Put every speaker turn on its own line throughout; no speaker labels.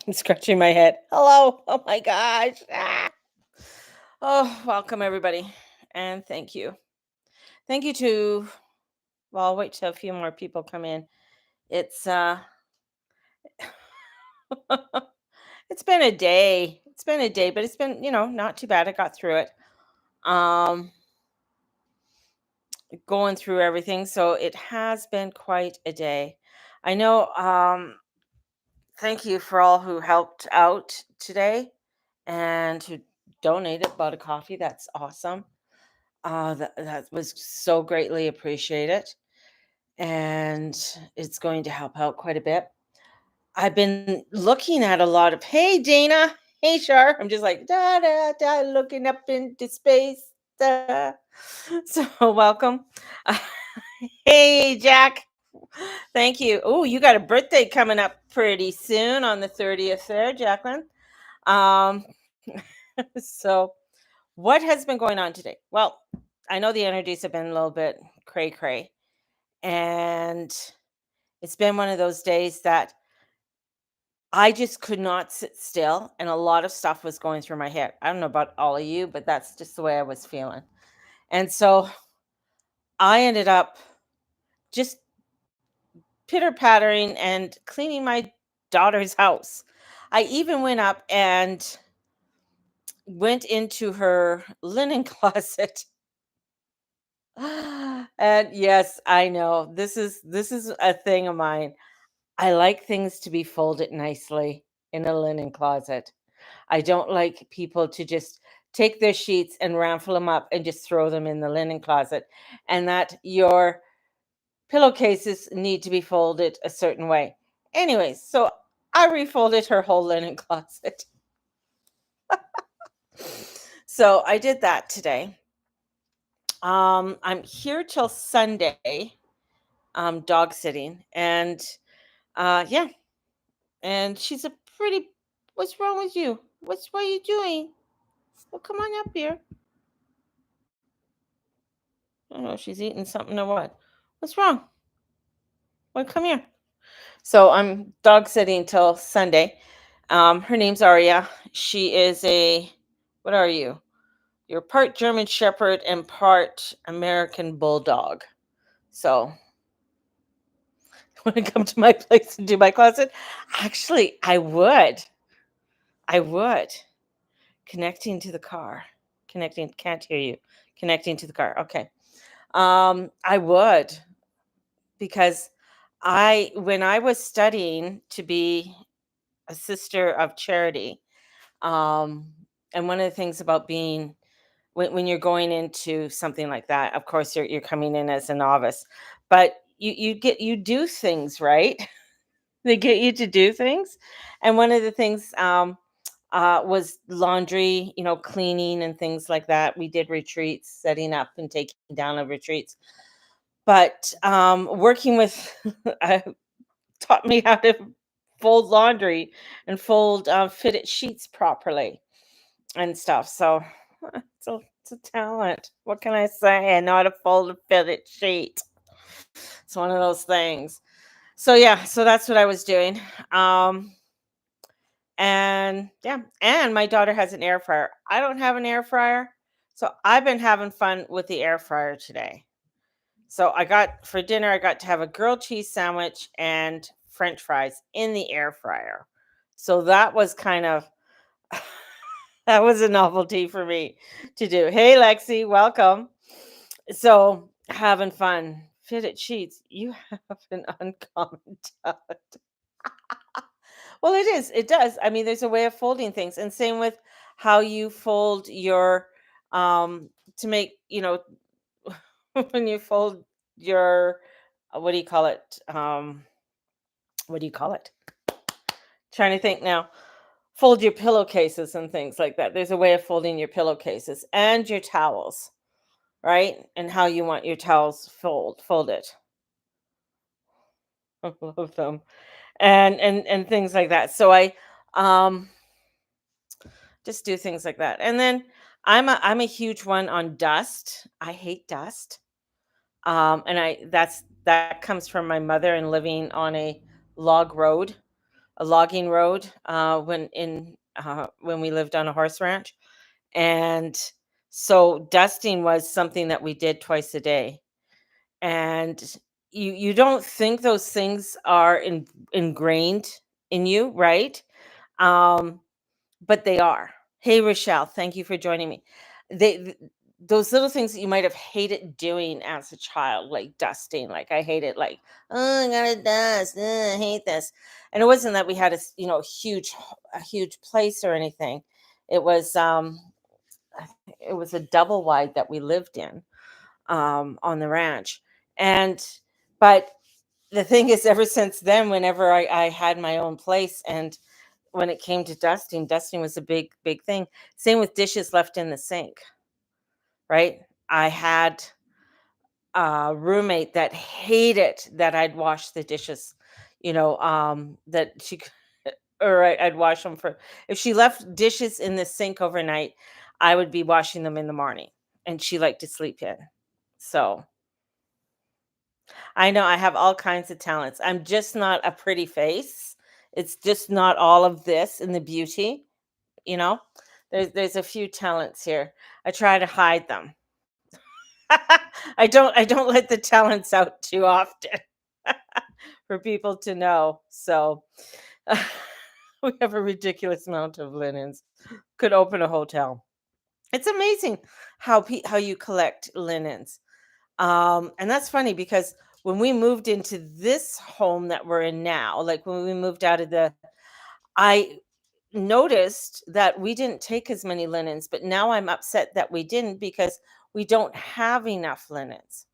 I'm scratching my head. Hello. Oh my gosh. Oh, welcome everybody. And thank you. Thank you to well, I'll wait till a few more people come in. It's it's been a day. It's been a day, but it's been, not too bad. I got through it. Um Going through everything. So it has been quite a day. I know thank you for all who helped out today and who donated, bought a coffee. That's awesome. That was so greatly appreciated, and it's going to help out quite a bit. I've been looking at a lot of hey Dana, hey Shar. I'm just like da da da, looking up into space. Da. So welcome. Hey Jack, thank you. Oh, you got a birthday coming up pretty soon on the 30th there, Jacqueline. Um, so what has been going on today? Well, I know the energies have been a little bit cray cray, and it's been one of those days that I just could not sit still, and a lot of stuff was going through my head. I don't know about all of you, but that's just the way I was feeling. And so I ended up just pitter pattering and cleaning my daughter's house. I even went up and went into her linen closet. And yes, I know this is a thing of mine. I like things to be folded nicely in a linen closet. I don't like people to just take their sheets and raffle them up and just throw them in the linen closet, and that your pillowcases need to be folded a certain way. Anyways, so I refolded her whole linen closet. So I did that today. I'm here till Sunday, dog sitting, and yeah, and she's a pretty. What's wrong with you? What are you doing? Well, come on up here. I don't know if she's eating something or what. What's wrong? Well, come here. So I'm dog sitting till Sunday. Her name's Aria. She is a, what are you? You're part German Shepherd and part American Bulldog. So when I come to my place and do my closet, actually, I would. I would. Connecting to the car. Connecting, can't hear you. Connecting to the car. Okay. I would, because when I was studying to be a sister of charity, um, and one of the things about being when you're going into something like that, of course you're coming in as a novice, but you do things right. They get you to do things, and one of the things was laundry, cleaning and things like that. We did retreats, setting up and taking down of retreats, but working with taught me how to fold laundry and fold fitted sheets properly and stuff. So it's a talent. What can I say? I know how to fold a fitted sheet. It's one of those things. So yeah, so that's what I was doing. Um, and yeah, and my daughter has an air fryer. I don't have an air fryer, so I've been having fun with the air fryer today. So I got for dinner, I got to have a grilled cheese sandwich and French fries in the air fryer. So that was kind of that was a novelty for me to do. Hey Lexi, welcome. So having fun. Fitted sheets. You have an uncommon talent. Well, it is. It does. I mean, there's a way of folding things, and same with how you fold your to make when you fold your what do you call it? What do you call it? Trying to think now. Fold your pillowcases and things like that. There's a way of folding your pillowcases and your towels, right? And how you want your towels folded. I love them. And things like that. So I um just do things like that. And then I'm a huge one on dust. I hate dust. And that comes from my mother and living on a log road. a logging road when we lived on a horse ranch, and so dusting was something that we did twice a day. And you don't think those things are ingrained in you, right? Um, but they are. Hey, Rochelle, thank you for joining me. Those little things that you might have hated doing as a child, like dusting, like I hate it, like, oh, I gotta dust, I hate this. And it wasn't that we had a huge place or anything. It was it was a double wide that we lived in on the ranch, and but the thing is, ever since then, whenever I had my own place, and when it came to dusting, dusting was a big thing. Same with dishes left in the sink, right? I had a roommate that hated that I'd wash the dishes, that or I'd wash them for, if she left dishes in the sink overnight, I would be washing them in the morning, and she liked to sleep in. So I know I have all kinds of talents. I'm just not a pretty face. It's just not all of this in the beauty, you know? There's a few talents here. I try to hide them. I don't let the talents out too often for people to know. So we have a ridiculous amount of linens. Could open a hotel. It's amazing how you collect linens. And that's funny because when we moved into this home that we're in now, like when we moved out of I noticed that we didn't take as many linens, but now I'm upset that we didn't because we don't have enough linens.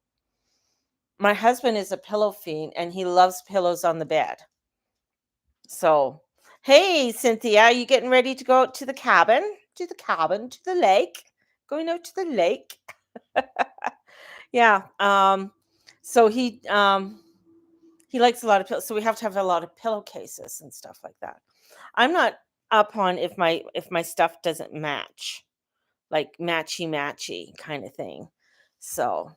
My husband is a pillow fiend and he loves pillows on the bed. So, hey, Cynthia, you getting ready to go out to the cabin? To the cabin, to the lake? Going out to the lake? Yeah. So he likes a lot of pillows, so we have to have a lot of pillowcases and stuff like that. I'm not up on if my stuff doesn't match, like matchy matchy kind of thing. So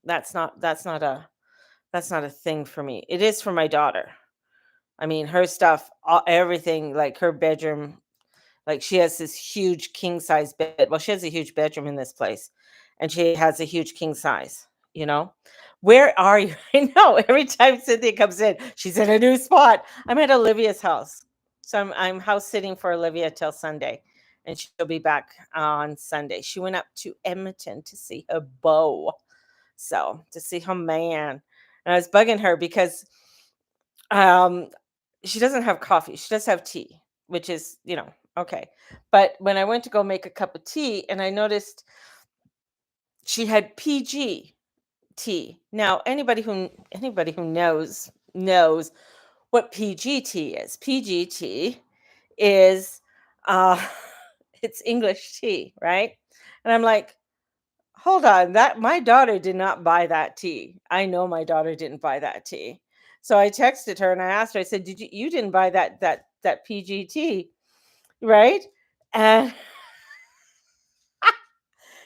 that's not a thing for me. It is for my daughter. I mean, her stuff, everything, like her bedroom, like she has this huge king size bed. Well, she has a huge bedroom in this place, and she has a huge king size, you know? Where are you? I know every time Cynthia comes in, she's in a new spot. I'm at Olivia's house. So I'm house sitting for Olivia till Sunday, and she'll be back on Sunday. She went up to Edmonton to see her beau. So to see her man. And I was bugging her because um she doesn't have coffee. She does have tea, which is, okay. But when I went to go make a cup of tea and I noticed she had PG tea. Now, anybody who knows what PGT is. PGT is uh it's English tea, right? And I'm like, hold on, that my daughter did not buy that tea. I know my daughter didn't buy that tea. So I texted her and I asked her, I said, "Did you didn't buy that PGT, right?" And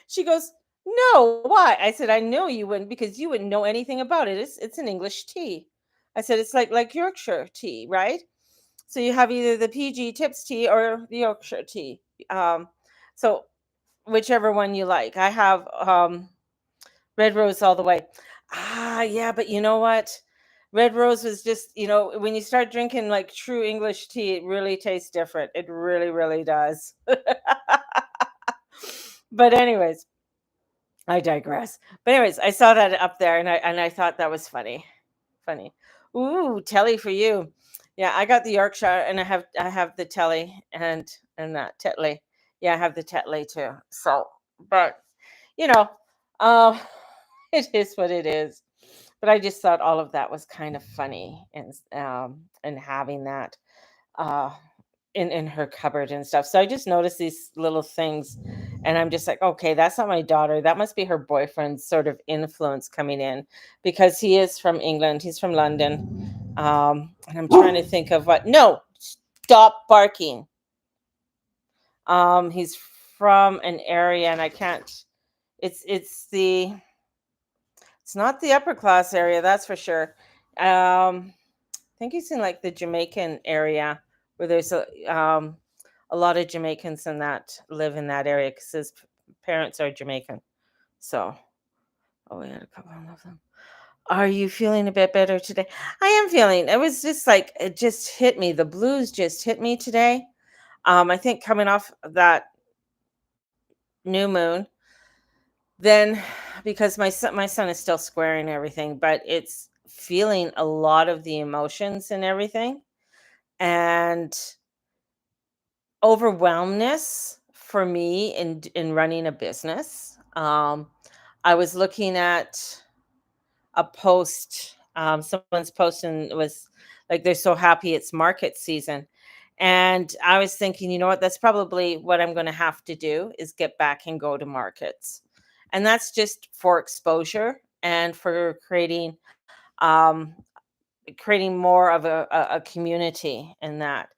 she goes, "No, why?" I said, "I know you wouldn't because you wouldn't know anything about it. It's an English tea." I said, "It's like Yorkshire tea, right? So you have either the PG Tips tea or the Yorkshire tea. Um, so whichever one you like. I have Red Rose all the way." Ah, yeah, but you know what? Red Rose was just, when you start drinking like true English tea, it really tastes different. It really, really does. But anyways, I digress. But anyways, I saw that up there and I thought that was funny. Funny. Ooh, Telly for you. Yeah, I got the Yorkshire and I have the Telly and that Tetley. Yeah, I have the Tetley too. So, but you know, um it is what it is. But I just thought all of that was kind of funny, and having that uh in her cupboard and stuff. So I just noticed these little things and I'm just like, okay, that's not my daughter. That must be her boyfriend's sort of influence coming in because he is from England. He's from London. And I'm trying to think of what. No, stop barking. He's from an area and I can't. It's not the upper class area, that's for sure. think he's in like the Jamaican area where there's a lot of Jamaicans in that live in that area because his parents are Jamaican. So, oh, we had a couple of them. Are you feeling a bit better today? I am feeling. It was just like it just hit me. The blues just hit me today. I think coming off of that new moon, then because my son is still squaring everything, but it's feeling a lot of the emotions and everything, and overwhelmness for me in running a business. I was looking at a post, someone's posting was like they're so happy it's market season. And I was thinking, you know what, that's probably what I'm going to have to do is get back and go to markets. And that's just for exposure and for um, creating more of a community in that.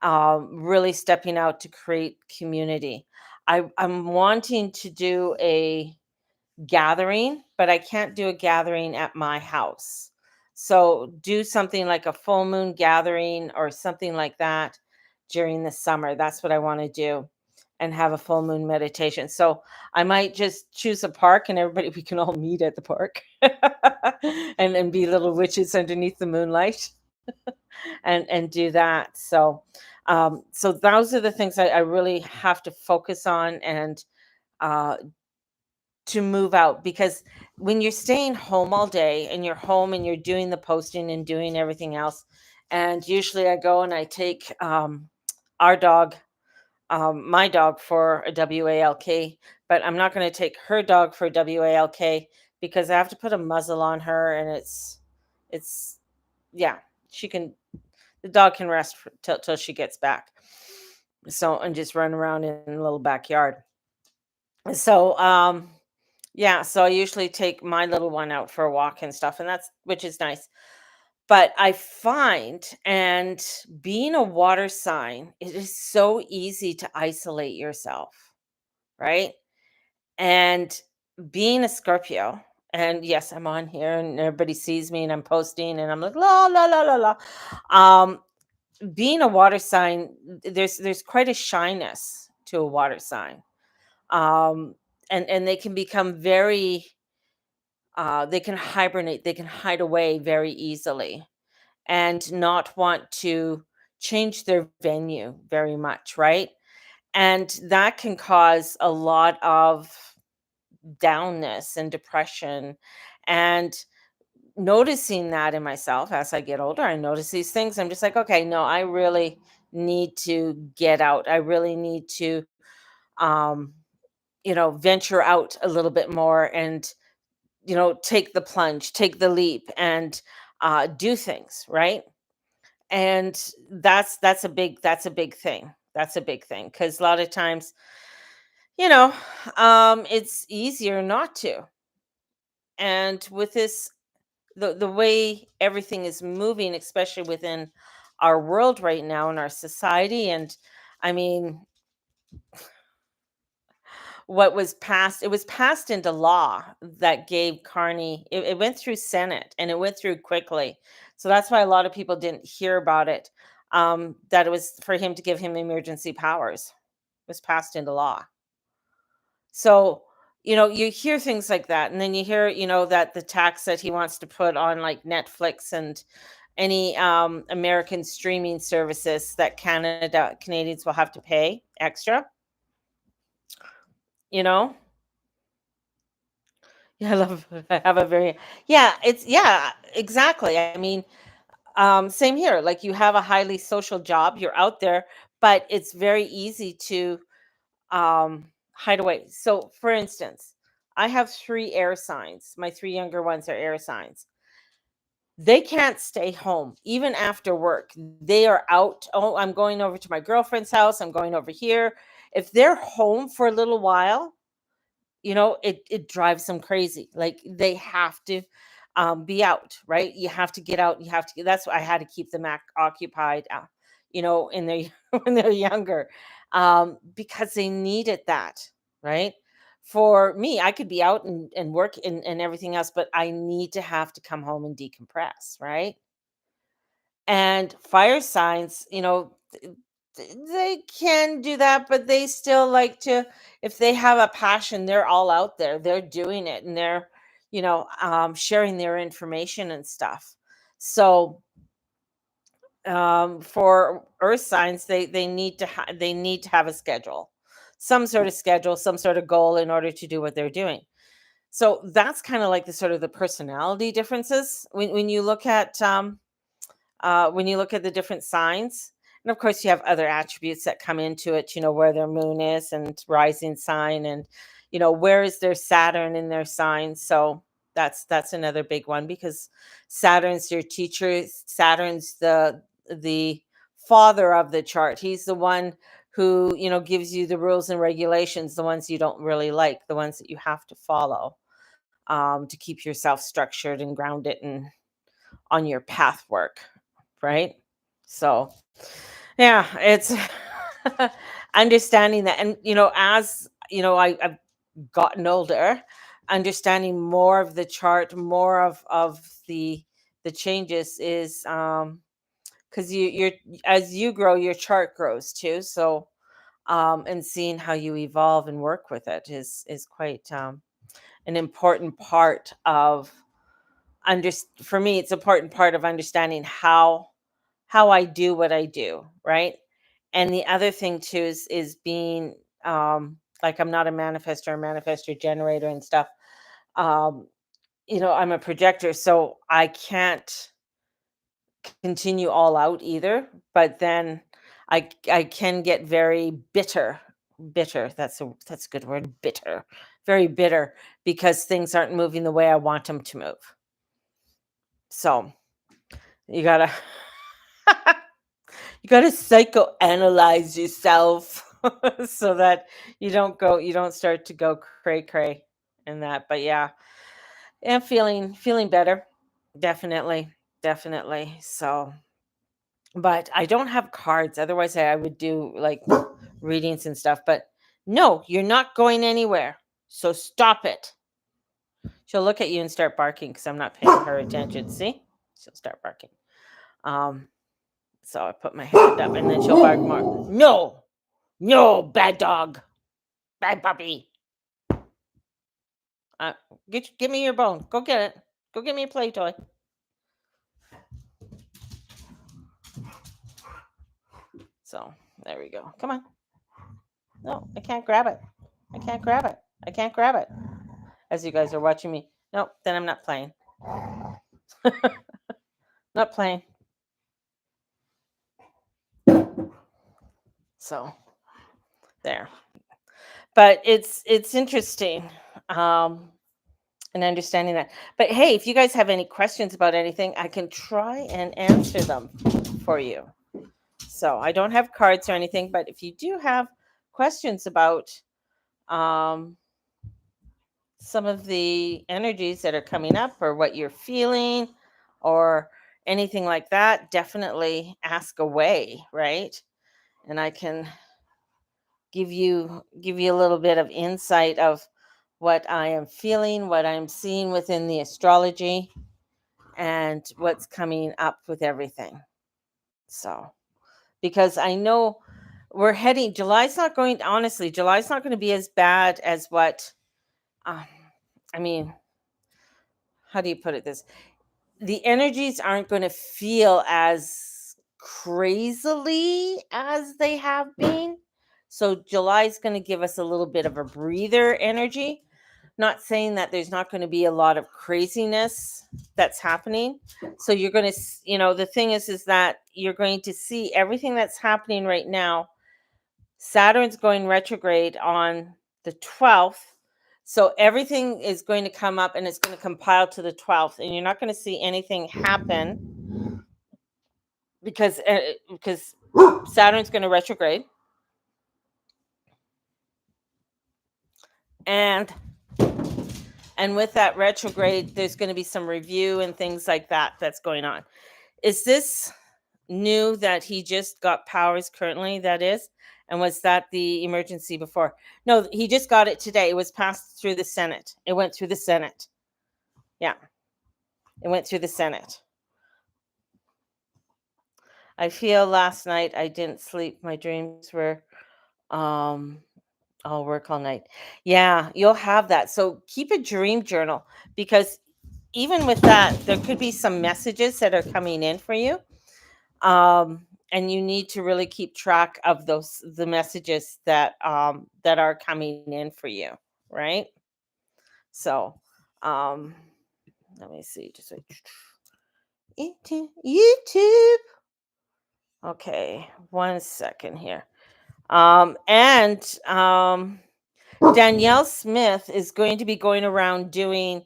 Really stepping out to create community. I'm wanting to do a gathering, but I can't do a gathering at my house. So do something like a full moon gathering or something like that during the summer. That's what I want to do and have a full moon meditation. So I might just choose a park and everybody we can all meet at the park and be little witches underneath the moonlight and do that. So those are the things I really have to focus on and uh to move out because when you're staying home all day and you're home and you're doing the posting and doing everything else, and usually I go and I take our dog, my dog for a WALK, but I'm not going to take her dog for a WALK because I have to put a muzzle on her and it's, yeah, she can, the dog can rest till she gets back. So, and just run around in a little backyard. So, yeah, so I usually take my little one out for a walk and stuff, and that's which is nice. But I find, and being a water sign, it is so easy to isolate yourself, right? And being a Scorpio, and yes, I'm on here and everybody sees me and I'm posting and I'm like la la la la la. Um, Being a water sign, there's quite a shyness to a water sign. Um, and they can become very they can hibernate, they can hide away very easily and not want to change their venue very much, right? And that can cause a lot of downness and depression. And noticing that in myself as I get older, I notice these things. I'm just like, okay, no, I really need to get out. I really need to, um, venture out a little bit more and take the plunge, take the leap, and do things, right? And that's a big thing. That's a big thing because a lot of times, you know, it's easier not to. And with this, the way everything is moving, especially within our world right now in our society, and I mean, what was passed it was passed into law that gave Carney it went through Senate and it went through quickly. So that's why a lot of people didn't hear about it. That it was for him to give him emergency powers. It was passed into law. So, you hear things like that, and then you hear, that the tax that he wants to put on like Netflix and any American streaming services that Canadians will have to pay extra, you know? Yeah, I love I have a very yeah, exactly. I mean, same here. Like you have a highly social job, you're out there, but it's very easy to hide away. So for instance, I have three air signs. My three younger ones are air signs. They can't stay home even after work. They are out. Oh, I'm going over to my girlfriend's house. I'm going over here. If they're home for a little while, it drives them crazy. Like they have to be out, right? You have to get out. You have to. That's why I had to keep them occupied, in their when they're younger, because they needed that, right? For me, I could be out and work and everything else, but I need to have to come home and decompress, right? And fire signs, they can do that, but they still like to, if they have a passion, they're all out there. They're doing it, and they're, sharing their information and stuff. So for earth signs, they need to have a schedule, some sort of schedule, some sort of goal in order to do what they're doing. So that's kind of like the sort of the personality differences when you look at when you look at the different signs. And of course, you have other attributes that come into it, where their moon is and rising sign, and, where is their Saturn in their sign. So that's another big one, because Saturn's your teacher. Saturn's the father of the chart. He's the one who, gives you the rules and regulations, the ones you don't really like, the ones that you have to follow, to keep yourself structured and grounded and on your path work, right? So, yeah, it's understanding that. And, as I've gotten older, understanding more of the chart, more of the changes is, because you're, as you grow, your chart grows too. So, and seeing how you evolve and work with it is quite an important part of for me. It's an important part of understanding how I do what I do, right? And the other thing too is being, like, I'm not a manifestor generator and stuff. Um, I'm a projector, so I can't continue all out either. But then I can get very bitter. Bitter. That's a good word. Bitter. Very bitter, because things aren't moving the way I want them to move. So you gotta you gotta psychoanalyze yourself so that you don't start to go cray cray in that. But yeah, and feeling better. Definitely. Definitely. So, but I don't have cards. Otherwise I would do like readings and stuff. But no, you're not going anywhere. So stop it. She'll look at you and start barking because I'm not paying her attention. See? She'll start barking. Um, so I put my hand up, and then she'll bark more. No, no, bad dog, bad puppy. Uh, give me your bone. Go get it. Go get me a play toy. So there we go. Come on. No, I can't grab it. I can't grab it. I can't grab it. As you guys are watching me. Nope, then I'm not playing. Not playing. So there. But it's interesting. And understanding that. But hey, if you guys have any questions about anything, I can try and answer them for you. So I don't have cards or anything, but if you do have questions about um, some of the energies that are coming up, or what you're feeling, or anything like that, definitely ask away, right? And I can give you a little bit of insight of what I am feeling, what I'm seeing within the astrology, and what's coming up with everything. So, because I know we're heading, July's not going to be as bad as what, um, I mean, how do you put it this? The energies aren't going to feel as crazily as they have been. So July's going to give us a little bit of a breather energy. Not saying that there's not going to be a lot of craziness that's happening. So you're going to, the thing is that you're going to see everything that's happening right now. Saturn's going retrograde on the 12th. So everything is going to come up, and it's going to compile to the 12th, and you're not going to see anything happen because Saturn's going to retrograde. And with that retrograde, there's going to be some review and things like that that's going on. Is this new that he just got powers currently? That is. And was that the emergency before? No, he just got it today. It was passed through the Senate. It went through the Senate. Yeah. It went through the Senate. I feel last night I didn't sleep. My dreams were um I'll work all night. Yeah, you'll have that. So keep a dream journal because even with that, there could be some messages that are coming in for you. And you need to really keep track of the messages that are coming in for you, right? So um let me see. Just like into YouTube. Okay, 1 second here. And Danielle Smith is going to be going around doing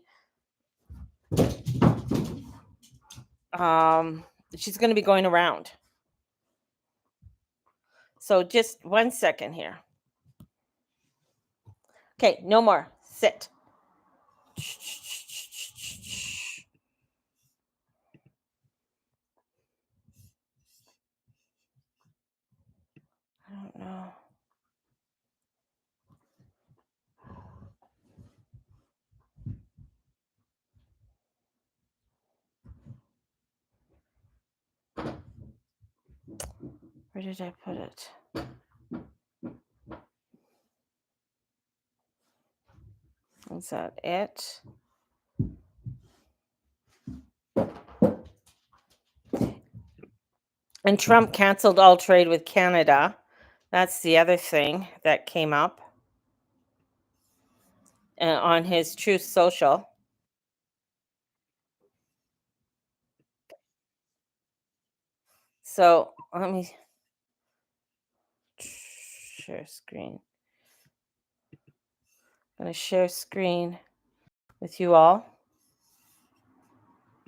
um she's going to be going around. So just 1 second here. Okay, no more. Sit. I don't know. Where did I put it? Is that it? And Trump canceled all trade with Canada. That's the other thing that came up on his Truth Social. So let me share screen. I'm going to share screen with you all.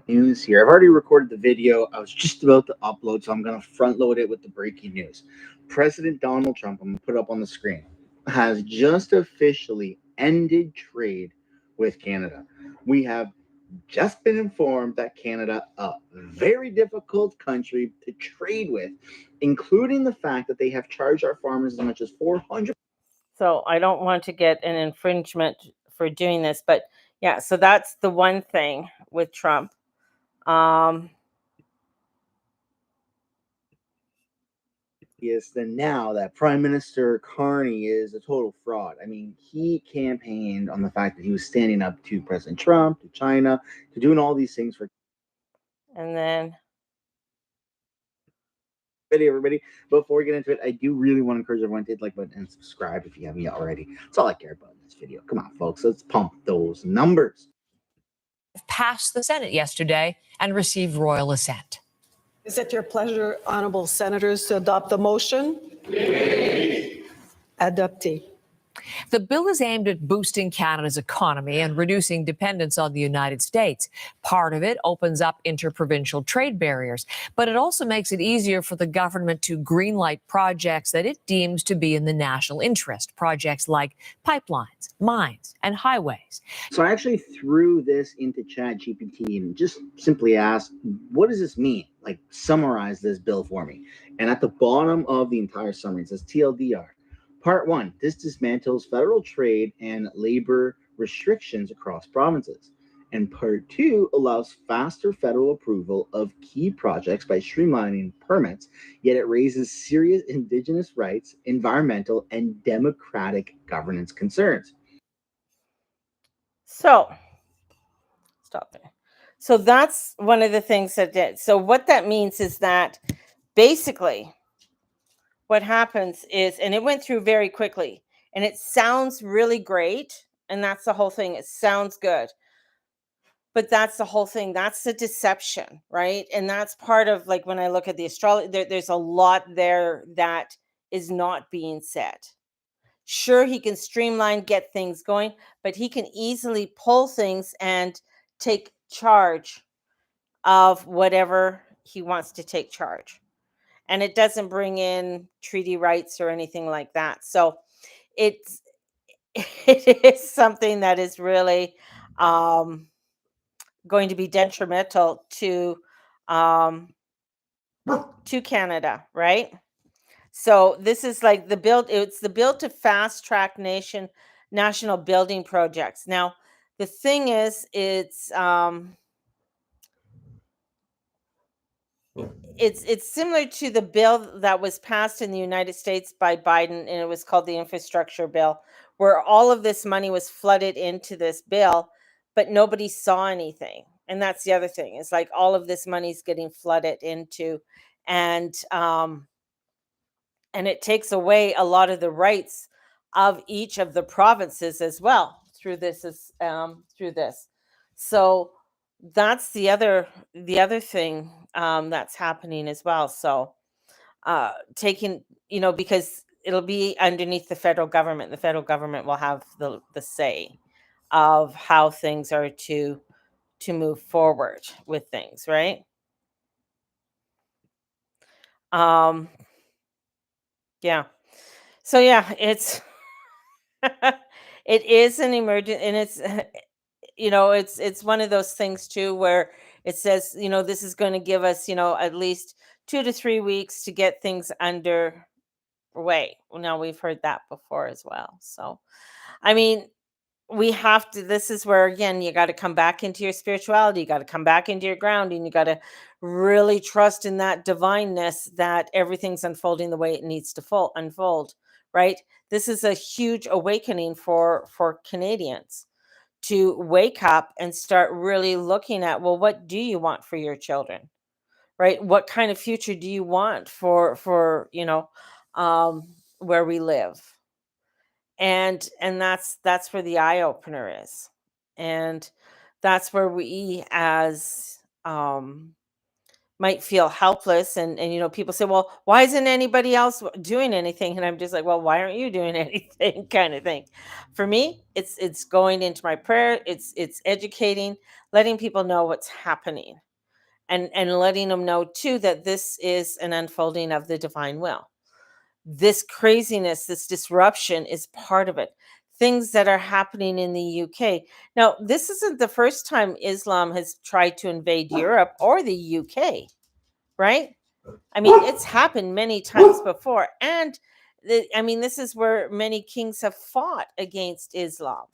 News here. I've already recorded the video. I was just about to upload, so I'm going to front load it with the breaking news. President Donald Trump, I'm going to put it up on the screen, has just officially ended trade with Canada. We have just been informed that Canada, a very difficult country to trade with, including the fact that they have charged our farmers as much as 400.
So I don't want to get an infringement for doing this, but yeah, so that's the one thing with Trump.
Than now that Prime Minister Carney is a total fraud. I mean, he campaigned on the fact that he was standing up to President Trump, to China, to doing all these things for.
And then
Everybody, before we get into it, I do really want to encourage everyone to hit like button and subscribe if you haven't yet already. That's all I care about in this video. Come on, folks, let's pump those numbers.
Passed the Senate yesterday and received royal assent.
Is it your pleasure, honorable senators, to adopt the motion? Adoptee.
The bill is aimed at boosting Canada's economy and reducing dependence on the United States. Part of it opens up interprovincial trade barriers, but it also makes it easier for the government to greenlight projects that it deems to be in the national interest, projects like pipelines, mines, and highways.
So I actually threw this into ChatGPT and just simply asked, what does this mean? Like, summarize this bill for me. And at the bottom of the entire summary, it says TLDR. Part 1, this dismantles federal trade and labor restrictions across provinces. And Part 2 allows faster federal approval of key projects by streamlining permits, yet it raises serious Indigenous rights, environmental, and democratic governance concerns.
so stop there. So that's one of the things that did. So what that means is that basically what happens is, and it went through very quickly, and it sounds really great, and that's the whole thing. It sounds good. But that's the whole thing. That's the deception, right? And that's part of like when I look at the astrology, there's a lot there that is not being said. Sure, he can streamline, get things going, but he can easily pull things and take charge of whatever he wants to take charge. And it doesn't bring in treaty rights or anything like that. So it's it is something that is really going to be detrimental um, to Canada, right? So this is like the build. It's the build to fast track national building projects. Now, the thing is, it's similar to the bill that was passed in the United States by Biden, and it was called the infrastructure bill, where all of this money was flooded into this bill, but nobody saw anything. And that's the other thing. It's like all of this money's getting flooded into, and and it takes away a lot of the rights of each of the provinces as well through through this. So that's the other thing that's happening as well. So taking, because it'll be underneath the federal government. The federal government will have the say of how things are to move forward with things, right? Um, yeah. So yeah, it's it is an emergent, and it's it's one of those things too where it says, this is going to give us, at least 2 to 3 weeks to get things underway. Well, now we've heard that before as well. So, I mean, we have to, this is where again you got to come back into your spirituality, you got to come back into your grounding, you got to really trust in that divineness, that everything's unfolding the way it needs to unfold, right? This is a huge awakening for Canadians to wake up and start really looking at, well, what do you want for your children, right? What kind of future do you want for where we live? And that's where the eye opener is. And that's where we as might feel helpless, and people say, well, why isn't anybody else doing anything? And I'm just like, well, why aren't you doing anything, kind of thing. For me, it's going into my prayer, it's educating, letting people know what's happening, and letting them know too that this is an unfolding of the divine will. This craziness, this disruption is part of it. Things that are happening in the UK. Now, this isn't the first time Islam has tried to invade Europe or the UK, right? I mean, it's happened many times before. And this is where many kings have fought against Islam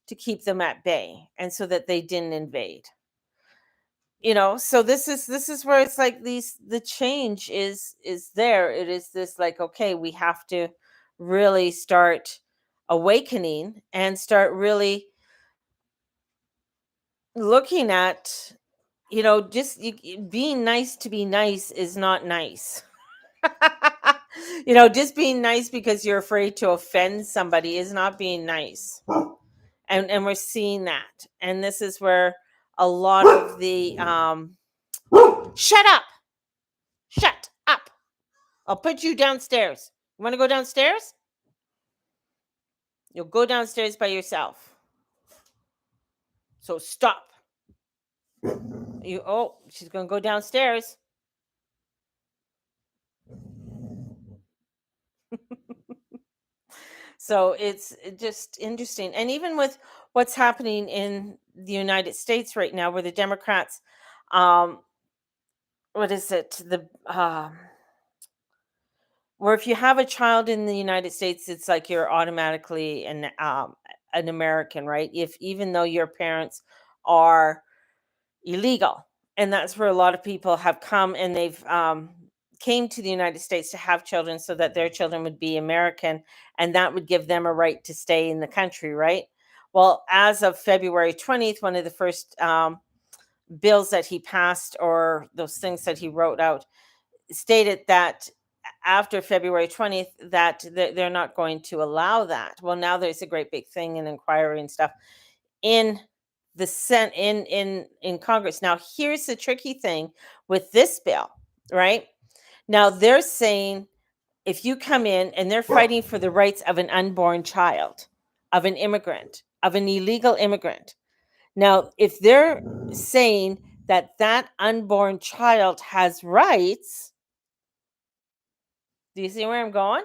to keep them at bay and so that they didn't invade. So this is where it's like the change is there. It is this, like, okay, we have to really start awakening and start really looking at, just being nice to be nice is not nice. Just being nice because you're afraid to offend somebody is not being nice. And we're seeing that. And this is where a lot of the shut up. Shut up. I'll put you downstairs. You want to go downstairs? You'll go downstairs by yourself. So stop. She's going to go downstairs. So it's just interesting. And even with what's happening in the United States right now, where the Democrats, what is it? Where if you have a child in the United States, it's like you're automatically an American, right? If even though your parents are illegal. And that's where a lot of people have come, and they've came to the United States to have children so that their children would be American, and that would give them a right to stay in the country, right? Well, as of February 20th, one of the first bills that he passed, or those things that he wrote out, stated that after February 20th that they're not going to allow that. Well, now there's a great big thing in inquiry and stuff in the Senate, in Congress. Now, here's the tricky thing with this bill, right? Now they're saying if you come in, and they're fighting for the rights of an unborn child, of an immigrant, of an illegal immigrant. Now, if they're saying that that unborn child has rights, do you see where I'm going?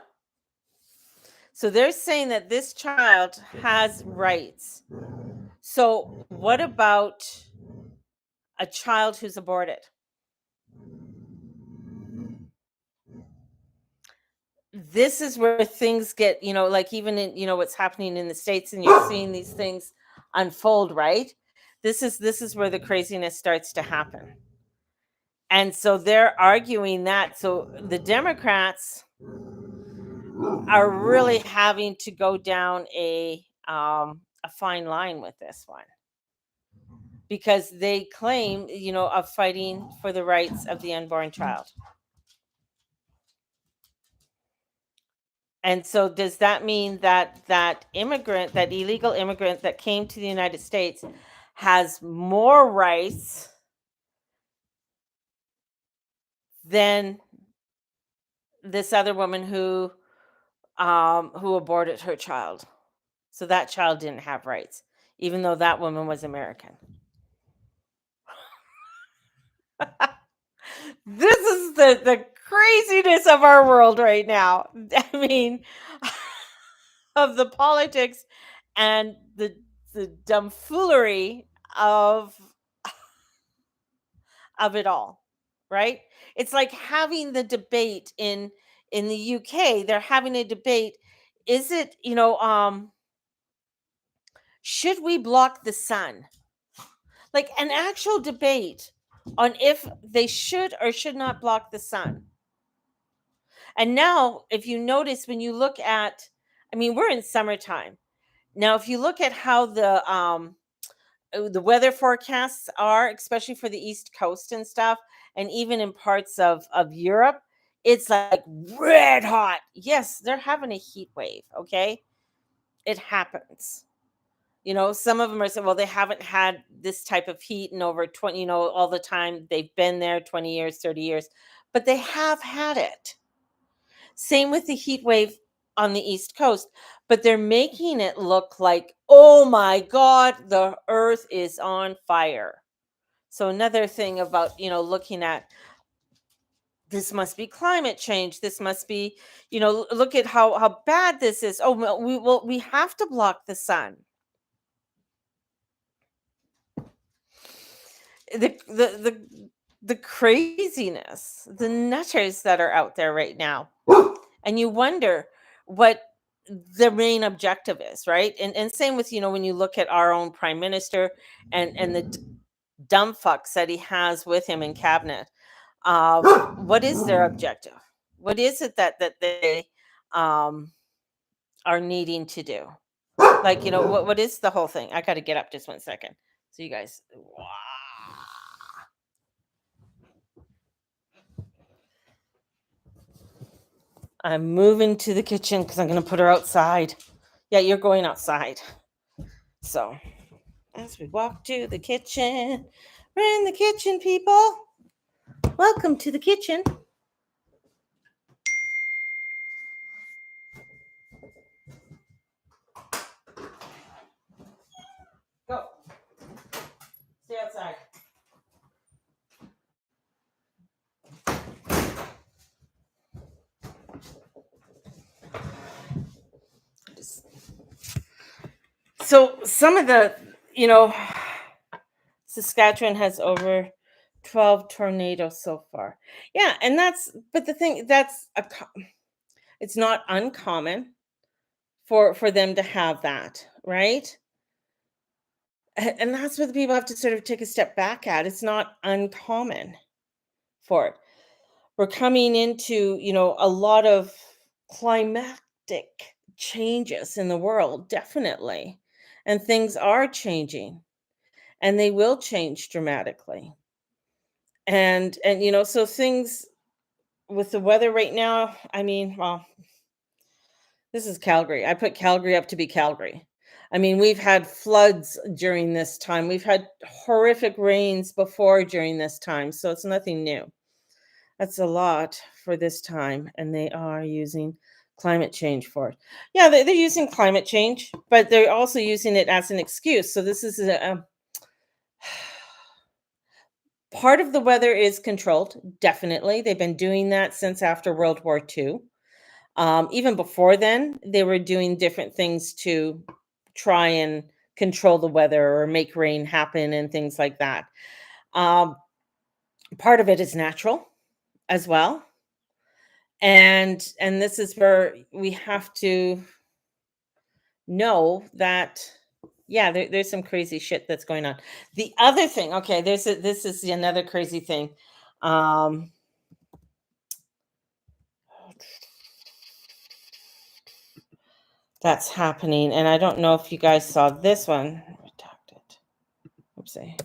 So they're saying that this child has rights. So what about a child who's aborted? This is where things get, like even in, what's happening in the States, and you're seeing these things unfold, right? This is where the craziness starts to happen. And so they're arguing that. So the Democrats are really having to go down a fine line with this one, because they claim, of fighting for the rights of the unborn child. And so does that mean that that illegal immigrant that came to the United States has more rights than this other woman who aborted her child? So that child didn't have rights, even though that woman was American. This is the craziness of our world right now. I mean, of the politics and the dumbfoolery of it all, right? It's like having the debate in the UK. They're having a debate. Is it, should we block the sun? Like an actual debate on if they should or should not block the sun. And now, if you notice, when you look at, we're in summertime. Now, if you look at how the weather forecasts are, especially for the East Coast and stuff, and even in parts of Europe, it's like red hot. Yes, they're having a heat wave, okay? It happens. Some of them are saying, well, they haven't had this type of heat in over 20, all the time. They've been there 20 years, 30 years, but they have had it. Same with the heat wave on the East Coast, but they're making it look like, oh my God, the earth is on fire. So another thing about, looking at, this must be climate change. This must be, look at how bad this is. Oh, well, we have to block the sun. The craziness, the nutters that are out there right now. And you wonder what the main objective is, right? And same with, when you look at our own prime minister and the dumb fucks that he has with him in cabinet. What is their objective? What is it that they are needing to do? Like, what is the whole thing? I got to get up just 1 second. So you guys, wow. I'm moving to the kitchen because I'm going to put her outside. Yeah, you're going outside. So as we walk to the kitchen, we're in the kitchen, people. Welcome to the kitchen. Go. Stay outside. So some of the, Saskatchewan has over 12 tornadoes so far. Yeah, and but the thing, it's not uncommon for them to have that, right? And that's what the people have to sort of take a step back at. It's not uncommon for it. We're coming into, a lot of climatic changes in the world, definitely. And things are changing, and they will change dramatically. And so things with the weather right now, well, this is Calgary. I put Calgary up to be Calgary. We've had floods during this time. We've had horrific rains before during this time. So it's nothing new. That's a lot for this time. And they are using climate change for it. Yeah, they're using climate change, but they're also using it as an excuse. So this is part of the weather is controlled. Definitely. They've been doing that since after World War II. Even before then, they were doing different things to try and control the weather or make rain happen and things like that. Part of it is natural as well. And this is where we have to know that, yeah, there's some crazy shit that's going on. The other thing, okay, this is another crazy thing. That's happening, and I don't know if you guys saw this one. Redacted. Oopsie.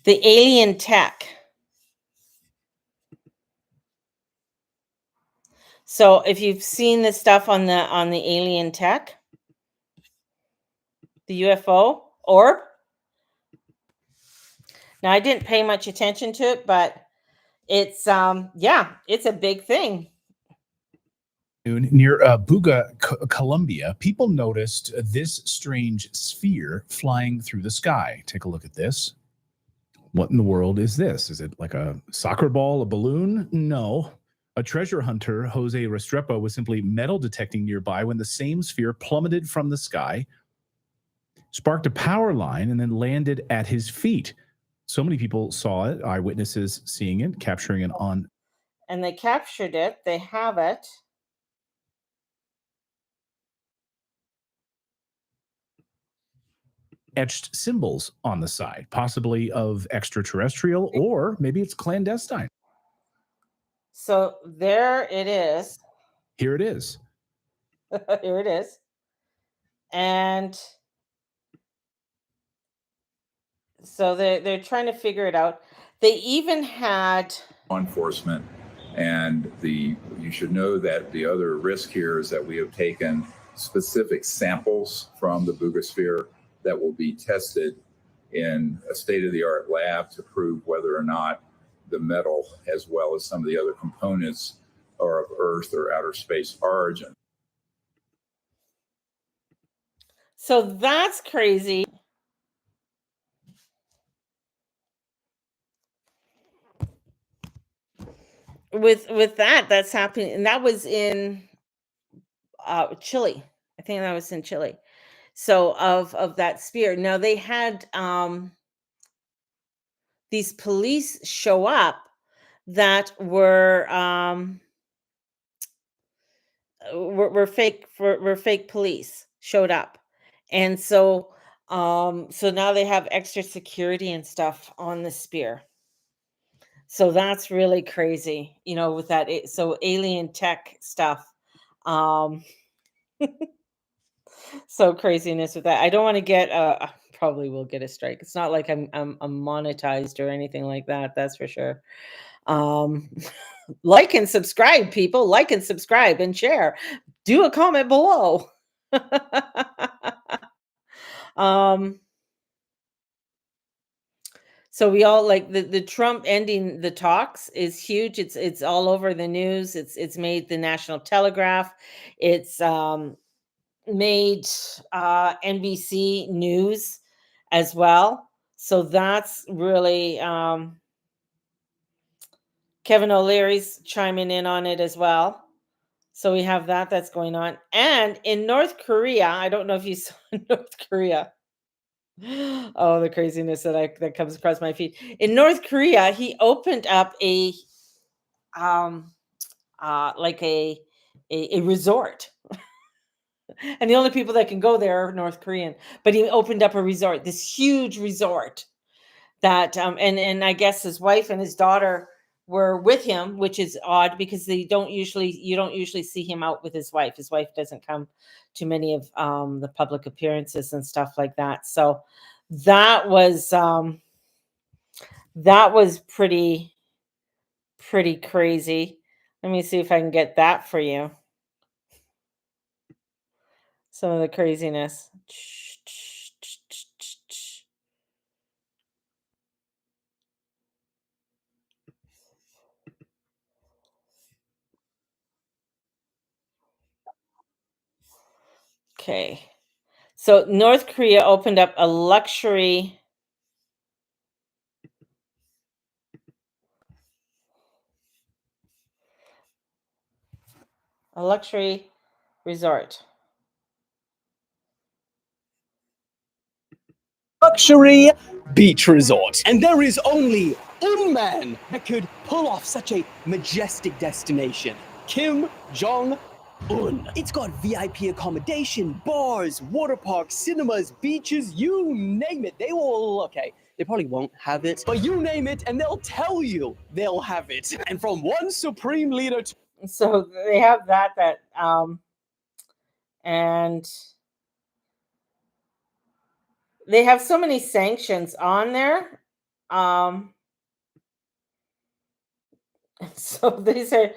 The alien tech. So if you've seen the stuff on the alien tech, the UFO orb. Now I didn't pay much attention to it, but it's yeah, it's a big thing.
Near Buga, Colombia, people noticed this strange sphere flying through the sky. Take a look at this. What in the world is this? Is it like a soccer ball, a balloon? No. A treasure hunter, Jose Restrepo, was simply metal detecting nearby when the same sphere plummeted from the sky, sparked a power line, and then landed at his feet. So many people saw it, eyewitnesses seeing it, capturing it on.
And they captured it. They have it.
Etched symbols on the side, possibly of extraterrestrial, or maybe it's clandestine.
So there it is.
Here it is.
Here it is. And so they're trying to figure it out. They even had
law enforcement, and you should know that the other risk here is that we have taken specific samples from the Bugosphere that will be tested in a state-of-the-art lab to prove whether or not the metal, as well as some of the other components, are of Earth or outer space origin.
So that's crazy. With that's happening, and that was in Chile. I think that was in Chile. So of that sphere. Now they had these police show up that were fake police showed up. And so so now they have extra security and stuff on the sphere. So that's really crazy, you know, with that. So alien tech stuff. So craziness with that. I don't want to get I probably will get a strike. It's not like I'm monetized or anything like that. That's for sure. Like and subscribe, people. Like and subscribe and share. Do a comment below. So we all like the Trump ending the talks is huge. It's all over the news. It's made the National Telegraph. It's made NBC News as well. So that's really Kevin O'Leary's chiming in on it as well. So we have that's going on. And in North Korea, I don't know if you saw North Korea. Oh, the craziness that comes across my feed. In North Korea, he opened up a like a resort. And the only people that can go there are North Korean. But he opened up a resort, this huge resort that and I guess his wife and his daughter were with him, which is odd because you don't usually see him out with his wife. His wife doesn't come to many of the public appearances and stuff like that. So that was pretty crazy. Let me see if I can get that for you. Some of the craziness. Okay. So North Korea opened up a luxury resort.
Luxury beach resort. And there is only one man that could pull off such a majestic destination. Kim Jong-un. It's got VIP accommodation, bars, water parks, cinemas, beaches, you name it. They will, okay, they probably won't have it, but you name it and they'll tell you they'll have it. And from one supreme leader to
So they have that and they have so many sanctions on there. So these are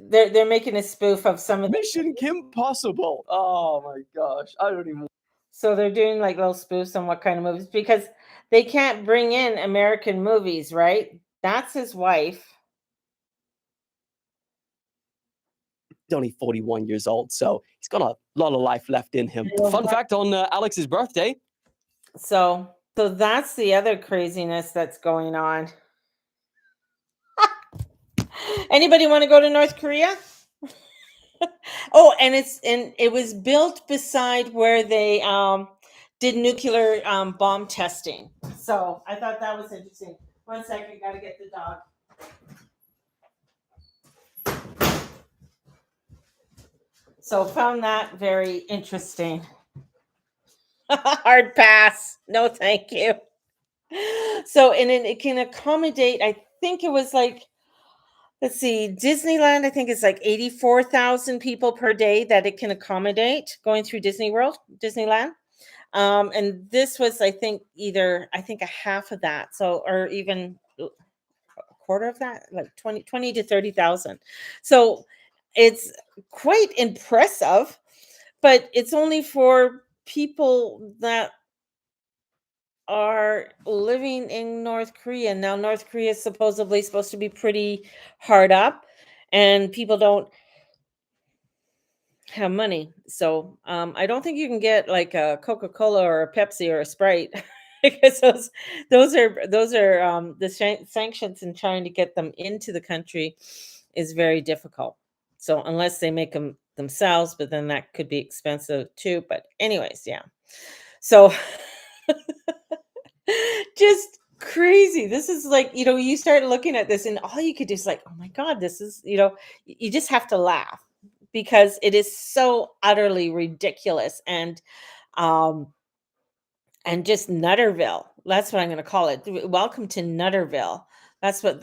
they're making a spoof of some of the,
Mission Kim Possible. Oh my gosh, I don't even.
so they're doing like little spoofs on what kind of movies because they can't bring in American movies, right? That's his wife.
He's only 41 years old, so he's got a lot of life left in him. Fun fact on Alex's birthday.
So that's the other craziness that's going on. Anybody want to go to North Korea? Oh, and it was built beside where they did nuclear bomb testing. So I thought that was interesting. One second, gotta get the dog. So found that very interesting. Hard pass. No, thank you. So, and then it can accommodate, I think it was like, let's see, Disneyland, I think it's like 84,000 people per day that it can accommodate going through Disneyland. And this was, I think a half of that. So, or even a quarter of that, like 20 to 30,000. So it's quite impressive, but it's only for people that are living in North Korea. Now, North Korea is supposedly supposed to be pretty hard up, and people don't have money. So I don't think you can get like a Coca-Cola or a Pepsi or a Sprite because those are the sanctions and trying to get them into the country is very difficult. So unless they make them themselves, but then that could be expensive too. But anyways, yeah. So just crazy. This is like, you start looking at this and all you could do is like, oh my God, this is, you just have to laugh because it is so utterly ridiculous and just Nutterville. That's what I'm going to call it. Welcome to Nutterville. That's what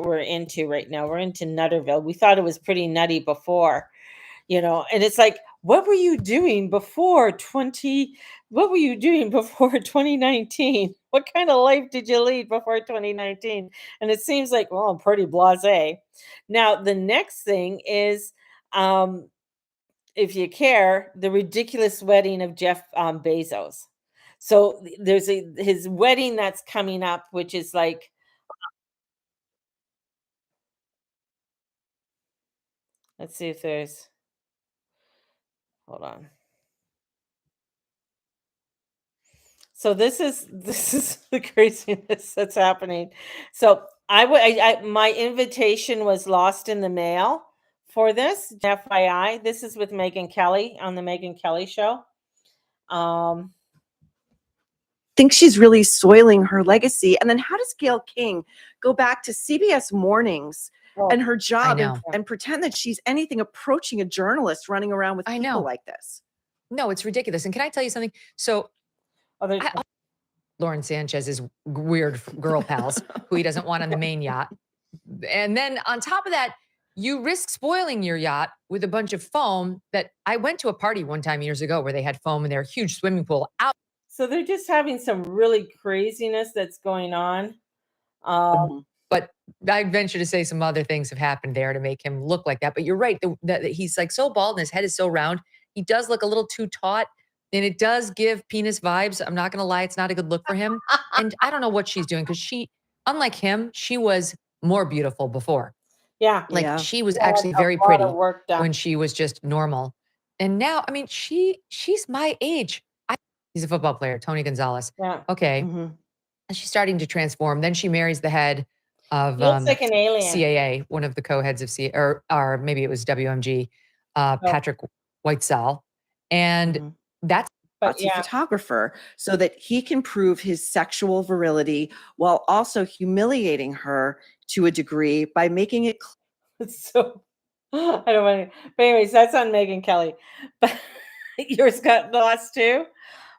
we're into right now. We're into Nutterville. We thought it was pretty nutty before, and it's like, what were you doing before 2019? What kind of life did you lead before 2019? And it seems like, well, I'm pretty blasé. Now, the next thing is, if you care, the ridiculous wedding of Jeff Bezos. So there's his wedding that's coming up, which is like, let's see if there's, hold on. So this is the craziness that's happening. So my invitation was lost in the mail for this. FYI, this is with Megyn Kelly on the Megyn Kelly show.
Think she's really soiling her legacy. And then how does Gayle King go back to CBS Mornings and her job and pretend that she's anything approaching a journalist running around with people like this?
No, it's ridiculous. And can I tell you something? So Lauren Sanchez's weird girl pals who he doesn't want on the main yacht. And then on top of that, you risk spoiling your yacht with a bunch of foam that I went to a party one time years ago where they had foam in their huge swimming pool out.
So they're just having some really craziness that's going on.
But I venture to say some other things have happened there to make him look like that. But you're right. He's like so bald and his head is so round. He does look a little too taut. And it does give penis vibes. I'm not going to lie. It's not a good look for him. And I don't know what she's doing because unlike him, she was more beautiful before.
Yeah.
She was actually very pretty when she was just normal. And now, I mean, she's my age. He's a football player, Tony Gonzalez.
Yeah.
Okay. And she's starting to transform. Then she marries the head of
looks like an alien.
CAA, one of the co-heads of CAA, or maybe it was WMG, Patrick Whitesell. And that's
a photographer so that he can prove his sexual virility while also humiliating her to a degree by making it
so I don't want to. But anyways, that's on Megan Kelly. But yours got lost too.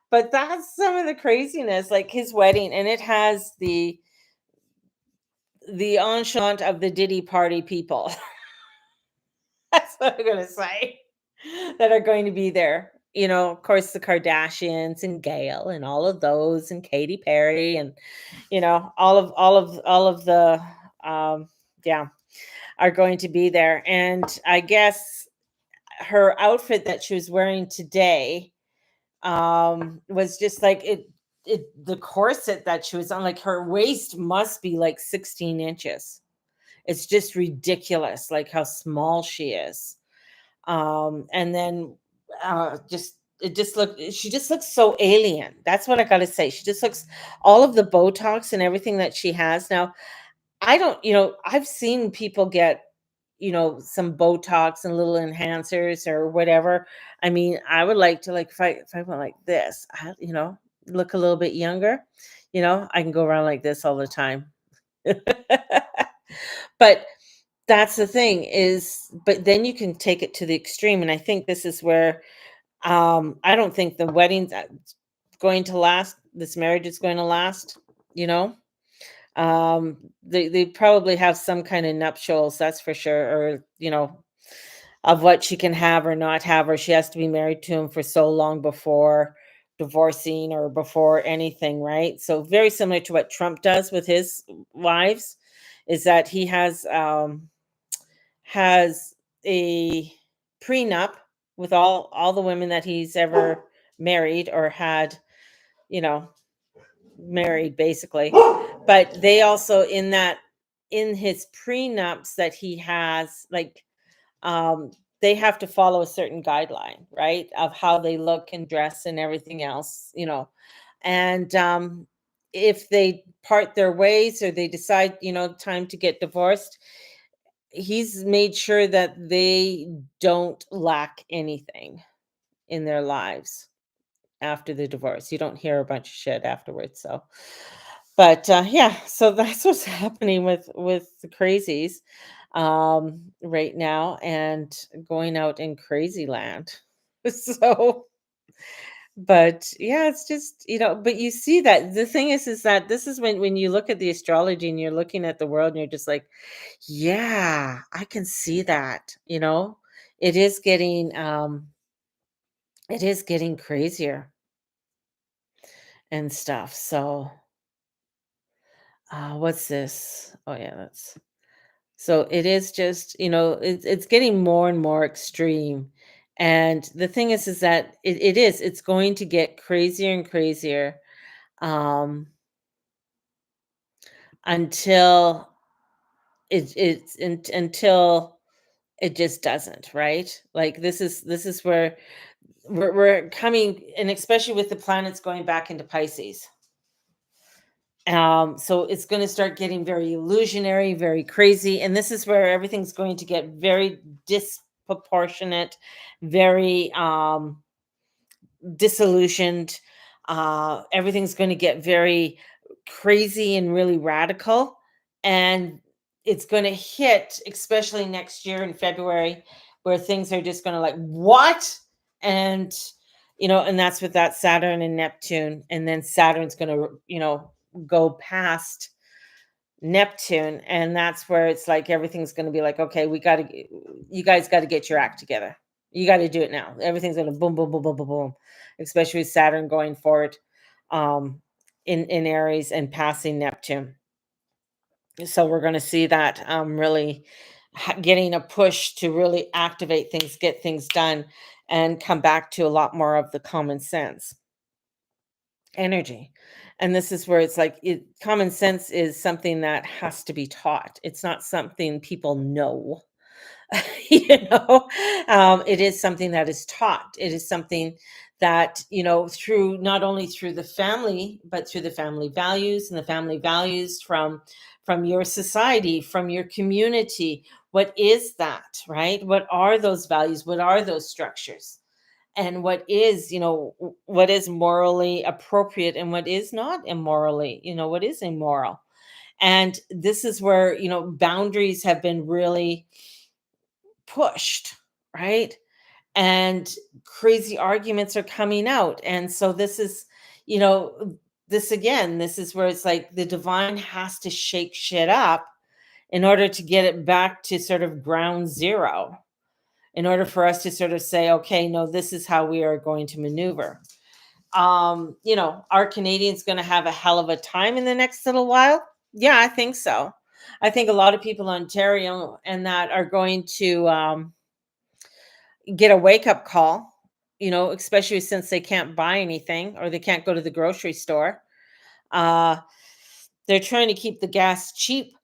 But that's some of the craziness, like his wedding, and it has the enchant of the Diddy party people. That's what I'm gonna say. That are going to be there. You know, of course, the Kardashians and Gail and all of those, and Katy Perry, and all of the yeah, are going to be there. And I guess her outfit that she was wearing today was just like it the corset that she was on, like her waist must be like 16 inches. It's just ridiculous, like how small she is. And then just it just look she just looks so alien. That's what I gotta say. She just looks, all of the Botox and everything that she has now. I don't, I've seen people get, some Botox and little enhancers or whatever. I mean, I would like to, like, if I went like this, look a little bit younger, I can go around like this all the time. But that's the thing is, but then you can take it to the extreme. And I think this is where I don't think the wedding's going to last. This marriage is going to last, you know. They probably have some kind of nuptials, that's for sure, or of what she can have or not have, or she has to be married to him for so long before divorcing or before anything, right? So very similar to what Trump does with his wives, is that he has a prenup with all the women that he's ever married or had, you know, married basically. But they also, in his prenups that he has, like, they have to follow a certain guideline, right, of how they look and dress and everything else, and if they part their ways or they decide, time to get divorced, he's made sure that they don't lack anything in their lives after the divorce. You don't hear a bunch of shit afterwards. So, but yeah, so that's what's happening with the crazies right now, and going out in crazy land. So, but yeah, it's just, but you see that the thing is that this is when you look at the astrology and you're looking at the world and you're just like, yeah, I can see that, it is getting crazier and stuff. So what's this? Oh yeah, that's, so it is just, it's getting more and more extreme. And the thing is that it's going to get crazier and crazier um until until it just doesn't, right? Like this is where we're coming, and especially with the planets going back into Pisces. So it's going to start getting very illusionary, very crazy, and this is where everything's going to get very disproportionate, very disillusioned. Everything's going to get very crazy and really radical, and it's going to hit, especially next year in February, where things are just going to, like, what? And and that's with that Saturn and Neptune, and then Saturn's going to go past Neptune, and that's where it's like everything's going to be like, okay, you guys got to get your act together. You got to do it now. Everything's going to boom, boom, boom, boom, boom, boom, especially with Saturn going forward in Aries and passing Neptune. So we're going to see that really getting a push to really activate things, get things done, and come back to a lot more of the common sense energy. And this is where it's like, common sense is something that has to be taught. It's not something people know. It is something that is taught. It is something that, through, not only through the family, but through the family values, and the family values from your society, from your community. What is that, right? What are those values? What are those structures? And what is, what is morally appropriate and what is not immorally, what is immoral. And this is where, boundaries have been really pushed, right? And crazy arguments are coming out. And so this is, you know, this is where it's like the divine has to shake shit up in order to get it back to sort of ground zero, in order for us to sort of say, okay, no, this is how we are going to maneuver. You know, are Canadians going to have a hell of a time in the next little while? Yeah, I think so. I think a lot of people in Ontario and that are going to get a wake up call, you know, especially since they can't buy anything or they can't go to the grocery store. Uh, they're trying to keep the gas cheap.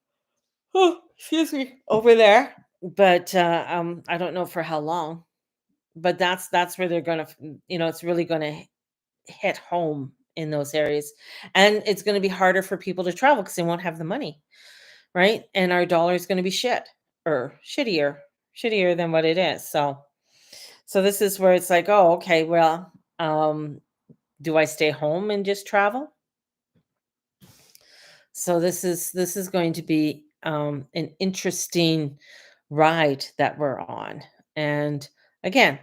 Oh, excuse me, over there, but I don't know for how long. But that's where they're gonna, you know, it's really gonna hit home in those areas, and it's gonna be harder for people to travel because they won't have the money, right? And our dollar is gonna be shit or shittier than what it is. So this is where it's like, oh, okay, well, do I stay home and just travel? So this is going to be an interesting ride that we're on. And again,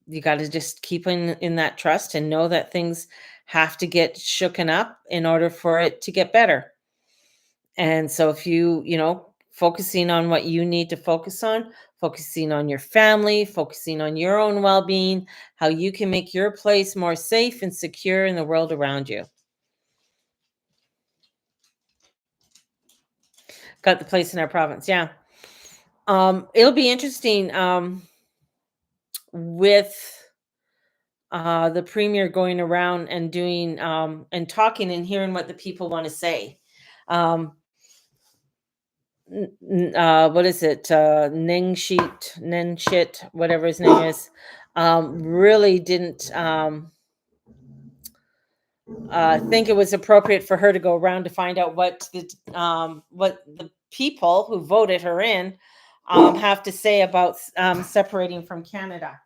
you got to just keep in that trust and know that things have to get shooken up in order for it to get better. And so if you know, focusing on what you need to focus on, focusing on your family, focusing on your own well-being, how you can make your place more safe and secure in the world around you. Got the place in our province. Yeah. It'll be interesting with the premier going around and doing and talking and hearing what the people want to say. What is it? Nenshit, whatever his name is, really didn't think it was appropriate for her to go around to find out what the people who voted her in have to say about separating from Canada.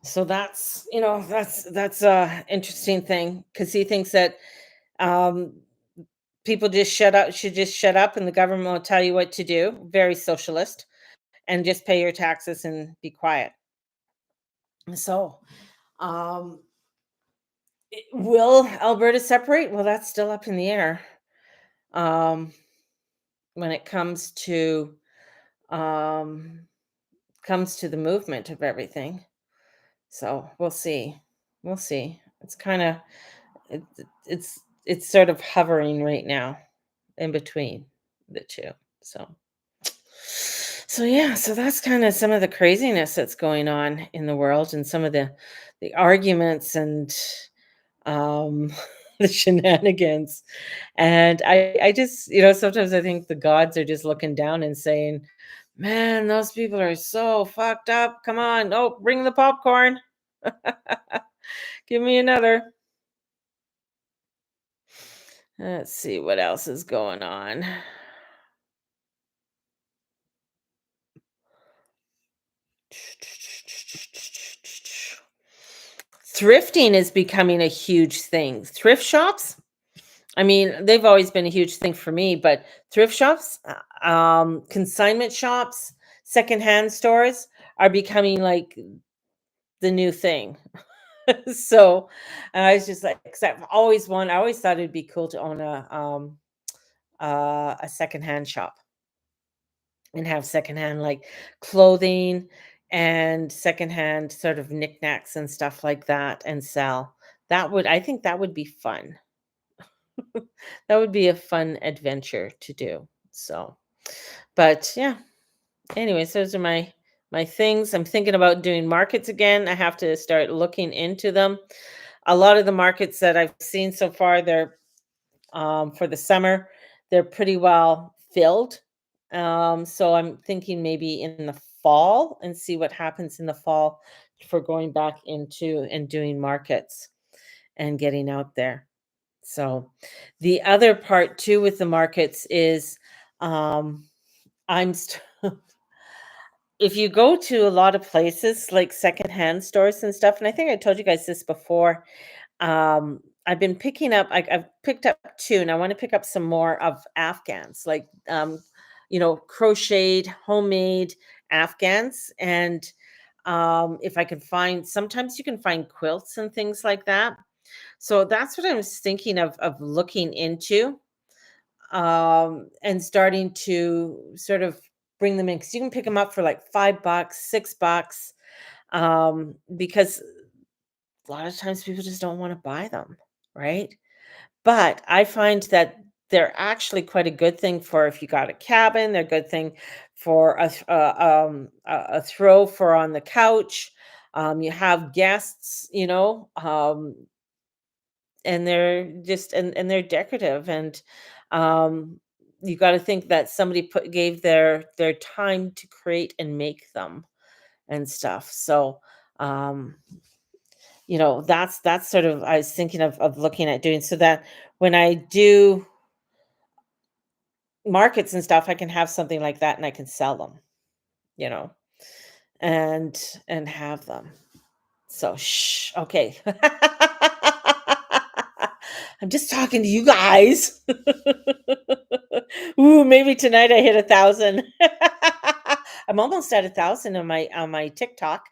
So that's, you know, that's a interesting thing because he thinks that um, people just should just shut up and the government will tell you what to do. Very socialist, and just pay your taxes and be quiet. So, um, will Alberta separate? Well, that's still up in the air. When it comes to the movement of everything. So we'll see. We'll see. It's kind of it, it's sort of hovering right now in between the two. So yeah, so that's kind of some of the craziness that's going on in the world and some of the arguments and um the shenanigans. And I just, you know, sometimes I think the gods are just looking down and saying, man, those people are so fucked up. Come on. Oh, bring the popcorn. Give me another. Let's see what else is going on. Thrifting is becoming a huge thing. Thrift shops, I mean, they've always been a huge thing for me, but thrift shops, consignment shops, secondhand stores are becoming like the new thing. So I was just like, 'cause I always thought it'd be cool to own a secondhand shop and have secondhand like clothing and secondhand sort of knickknacks and stuff like that and sell. I think that would be fun. That would be a fun adventure to do. So, but yeah, anyways, those are my things. I'm thinking about doing markets again. I have to start looking into them. A lot of the markets that I've seen so far, they're for the summer, they're pretty well filled. So I'm thinking maybe in the fall and see what happens in the fall for going back into and doing markets and getting out there. So the other part too with the markets is um I'm st- if you go to a lot of places like secondhand stores and stuff, and I think I told you guys this before, I've been picking up, I've picked up two, and I want to pick up some more of Afghans, like, crocheted, homemade Afghans. And if I could find, sometimes you can find quilts and things like that. So that's what I was thinking of looking into, and starting to sort of bring them in, because you can pick them up for like $5, $6, because a lot of times people just don't want to buy them, right? But I find that they're actually quite a good thing for if you got a cabin. They're a good thing for a throw for on the couch. You have guests, and they're just and they're decorative. And um, you got to think that somebody gave their time to create and make them and stuff. So um, that's sort of, I was thinking of looking at doing, so that when I do markets and stuff, I can have something like that and I can sell them, you know, and have them. So shh, okay. I'm just talking to you guys. Ooh, maybe tonight I hit 1,000. I'm almost at 1,000 on my TikTok.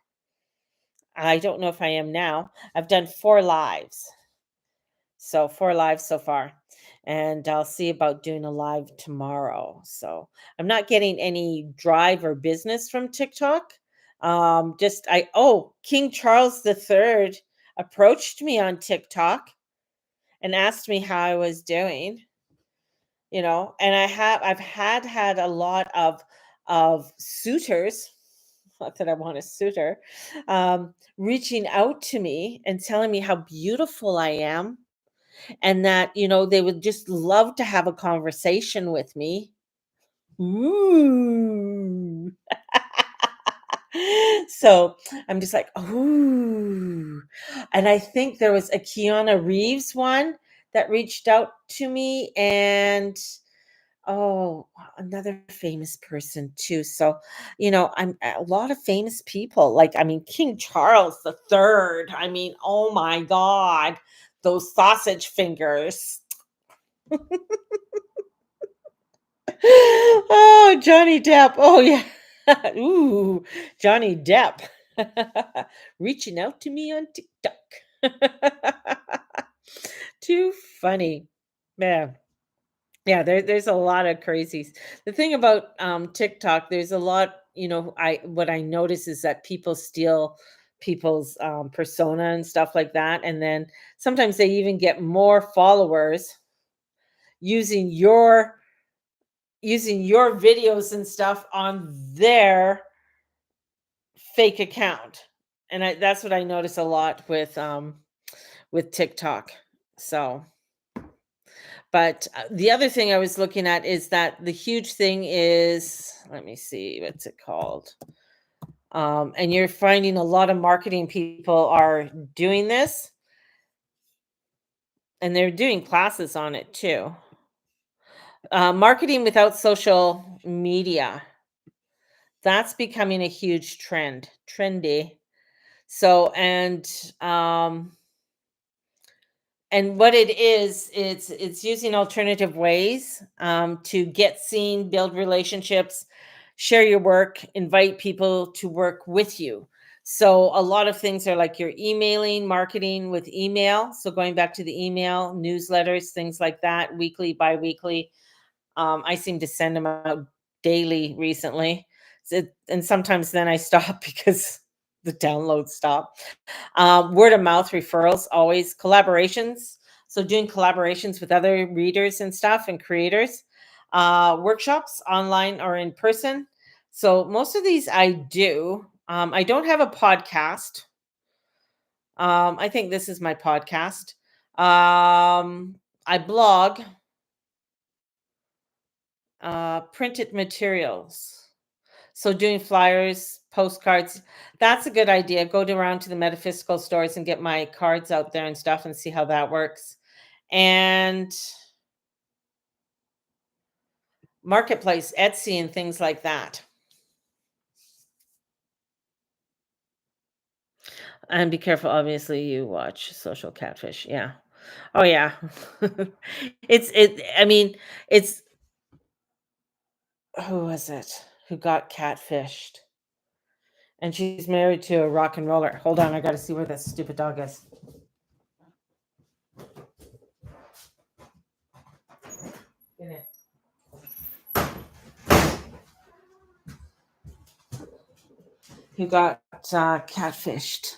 I don't know if I am now. I've done 4 lives. So 4 lives so far. And I'll see about doing a live tomorrow. So I'm not getting any drive or business from TikTok. King Charles III approached me on TikTok and asked me how I was doing, and I've had a lot of suitors, not that I want a suitor, reaching out to me and telling me how beautiful I am, and that, they would just love to have a conversation with me. Ooh. So I'm just like, ooh. And I think there was a Keanu Reeves one that reached out to me, and another famous person too. So, I'm a lot of famous people. Like, I mean, King Charles III. I mean, oh my God, those sausage fingers. Oh, Johnny Depp. Oh yeah. Ooh, Johnny Depp. Reaching out to me on TikTok. Too funny. Man. Yeah, there's a lot of crazies. The thing about TikTok, there's a lot, what I notice is that people steal people's persona and stuff like that. And then sometimes they even get more followers using your videos and stuff on their fake account. And that's what I notice a lot with TikTok. So, but the other thing I was looking at is that the huge thing is, let me see, what's it called? And you're finding a lot of marketing people are doing this, and they're doing classes on it too. Marketing without social media. That's becoming a huge trendy. So, and what it is, it's using alternative ways to get seen, build relationships, share your work, invite people to work with you. So a lot of things are like you're emailing, marketing with email. So going back to the email, newsletters, things like that, weekly, bi-weekly. I seem to send them out daily recently. And sometimes then I stop because the downloads stop. Word of mouth referrals, always collaborations. So doing collaborations with other readers and stuff and creators, workshops online or in person. So most of these I do. I don't have a podcast. I think this is my podcast. I blog, printed materials. So doing flyers, postcards, that's a good idea. Go around to the metaphysical stores and get my cards out there and stuff and see how that works. And marketplace, Etsy and things like that. And be careful. Obviously, you watch Social Catfish. Yeah. Oh yeah. I mean, it's who was it who got catfished? And she's married to a rock and roller. Hold on, I got to see where this stupid dog is. In it. Who got catfished?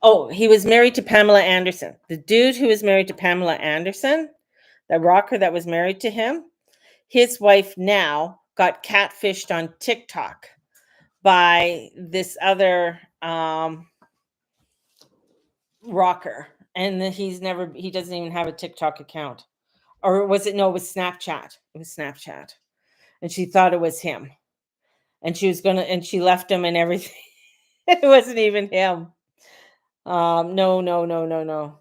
Oh, he was married to Pamela Anderson. The dude who was married to Pamela Anderson, the rocker that was married to him, his wife now got catfished on TikTok by this other rocker. And he doesn't even have a TikTok account. Or was it? No, it was Snapchat. It was Snapchat. And she thought it was him. And she left him and everything. It wasn't even him. No.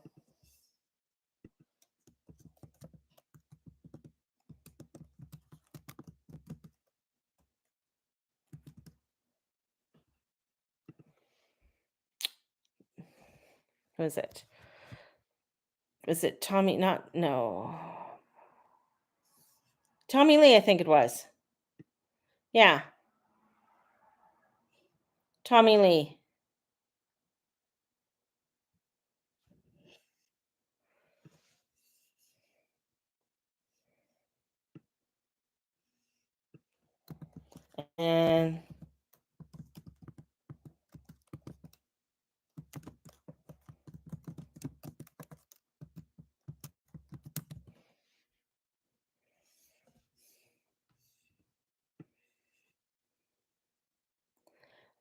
Who is it? Was it Tommy? No. Tommy Lee, I think it was. Yeah. Tommy Lee.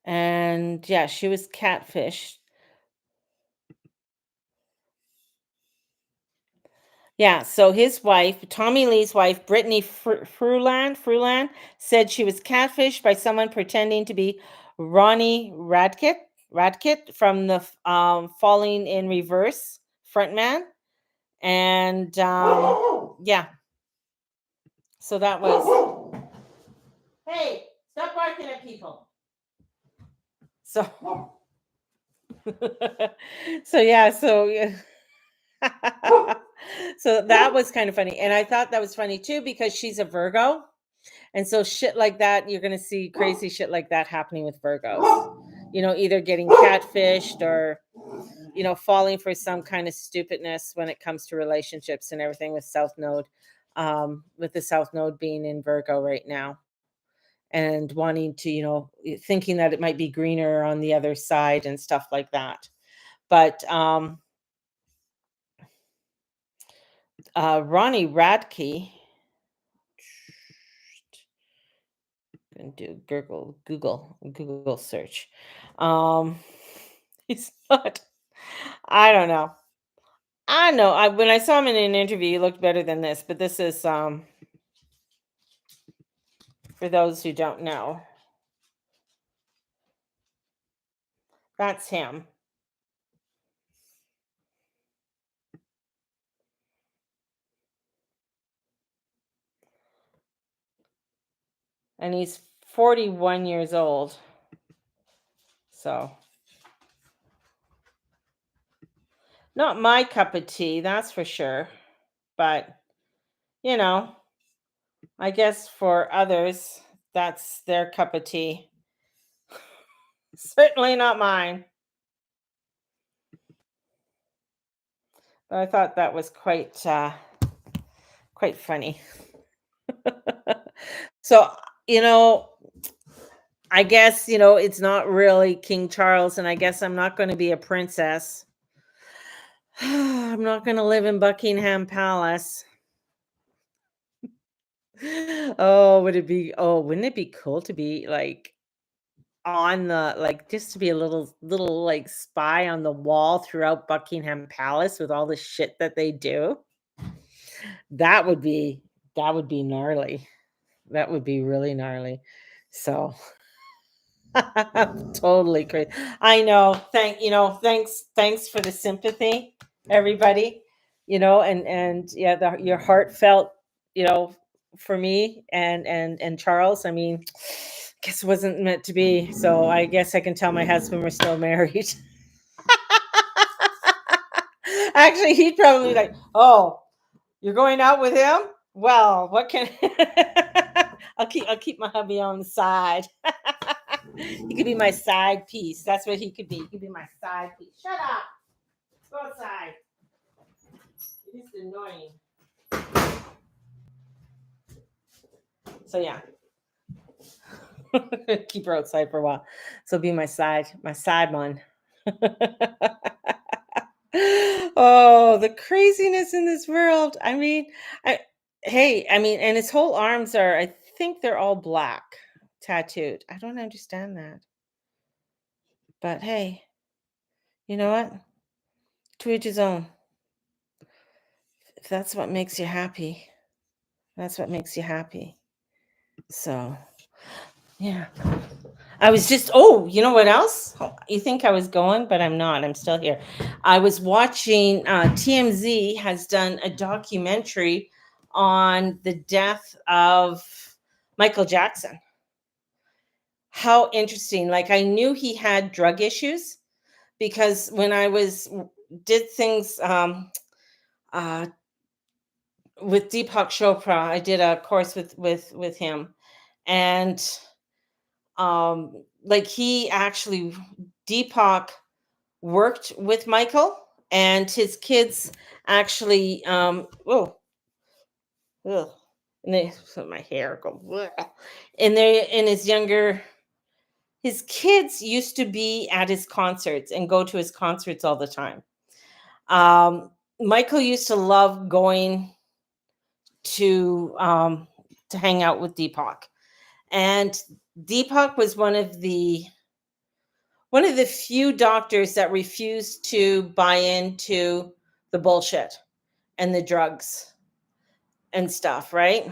And yeah, she was catfished. Yeah, so his wife, Tommy Lee's wife, Brittany Fruland, said she was catfished by someone pretending to be Ronnie Radkit from the Falling in Reverse frontman. And yeah, so that was. Hey, stop barking at people. So, so yeah, so that was kind of funny. And I thought that was funny too, because she's a Virgo. And so shit like that, you're going to see crazy shit like that happening with Virgos. Either getting catfished or, falling for some kind of stupidness when it comes to relationships and everything with South Node, with the South Node being in Virgo right now. And wanting to, thinking that it might be greener on the other side and stuff like that. But Ronnie Radke, and do Google search. He's not. I don't know. I know. When I saw him in an interview, he looked better than this. But this is for those who don't know. That's him. And he's 41 years old. So, not my cup of tea, that's for sure. But, I guess for others, that's their cup of tea. Certainly not mine. But I thought that was quite funny. So, I guess, it's not really King Charles, and I guess I'm not going to be a princess. I'm not going to live in Buckingham Palace. Wouldn't it be cool to be like on just to be a little like spy on the wall throughout Buckingham Palace with all the shit that they do? That would be gnarly. That would be really gnarly. So totally crazy. I know. Thanks for the sympathy, everybody. And yeah, your heartfelt, for me and Charles. I mean, guess it wasn't meant to be. So I guess I can tell my husband we're still married. Actually, he'd probably be like, "Oh, you're going out with him? Well, what can I'll keep my hubby on the side." He could be my side piece. That's what he could be. He could be my side piece. Shut up. Go outside. It is annoying. So yeah. Keep her outside for a while. So be my side one. Oh, the craziness in this world. I mean, and his whole arms are, I think they're all black, tattooed. I don't understand that. But hey, you know what? To each his own. If that's what makes you happy, that's what makes you happy. So, yeah. I was just, you know what else? You think I was going, but I'm not. I'm still here. I was watching, TMZ has done a documentary on the death of Michael Jackson. How interesting. Like, I knew he had drug issues because when I did things with Deepak Chopra, I did a course with him. And like he actually, Deepak worked with Michael and his kids actually, and my hair go, and they, in his kids used to be at his concerts and go to his concerts all the time. Michael used to love going to hang out with Deepak. And Deepak was one of the few doctors that refused to buy into the bullshit and the drugs and stuff, right?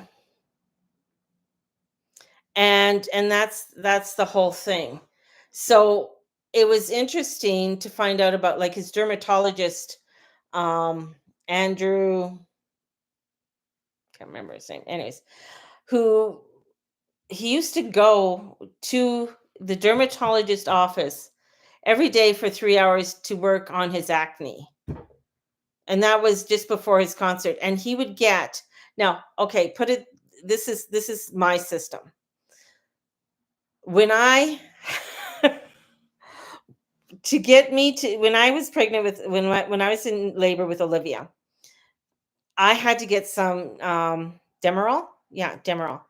And that's the whole thing. So it was interesting to find out about, like, his dermatologist, Andrew, can't remember his name. Anyways, who he used to go to the dermatologist office every day for 3 hours to work on his acne. And that was just before his concert. And he would get, now, okay, this is my system. When I when I was pregnant with, when I was in labor with Olivia, I had to get some Demerol. Yeah, Demerol,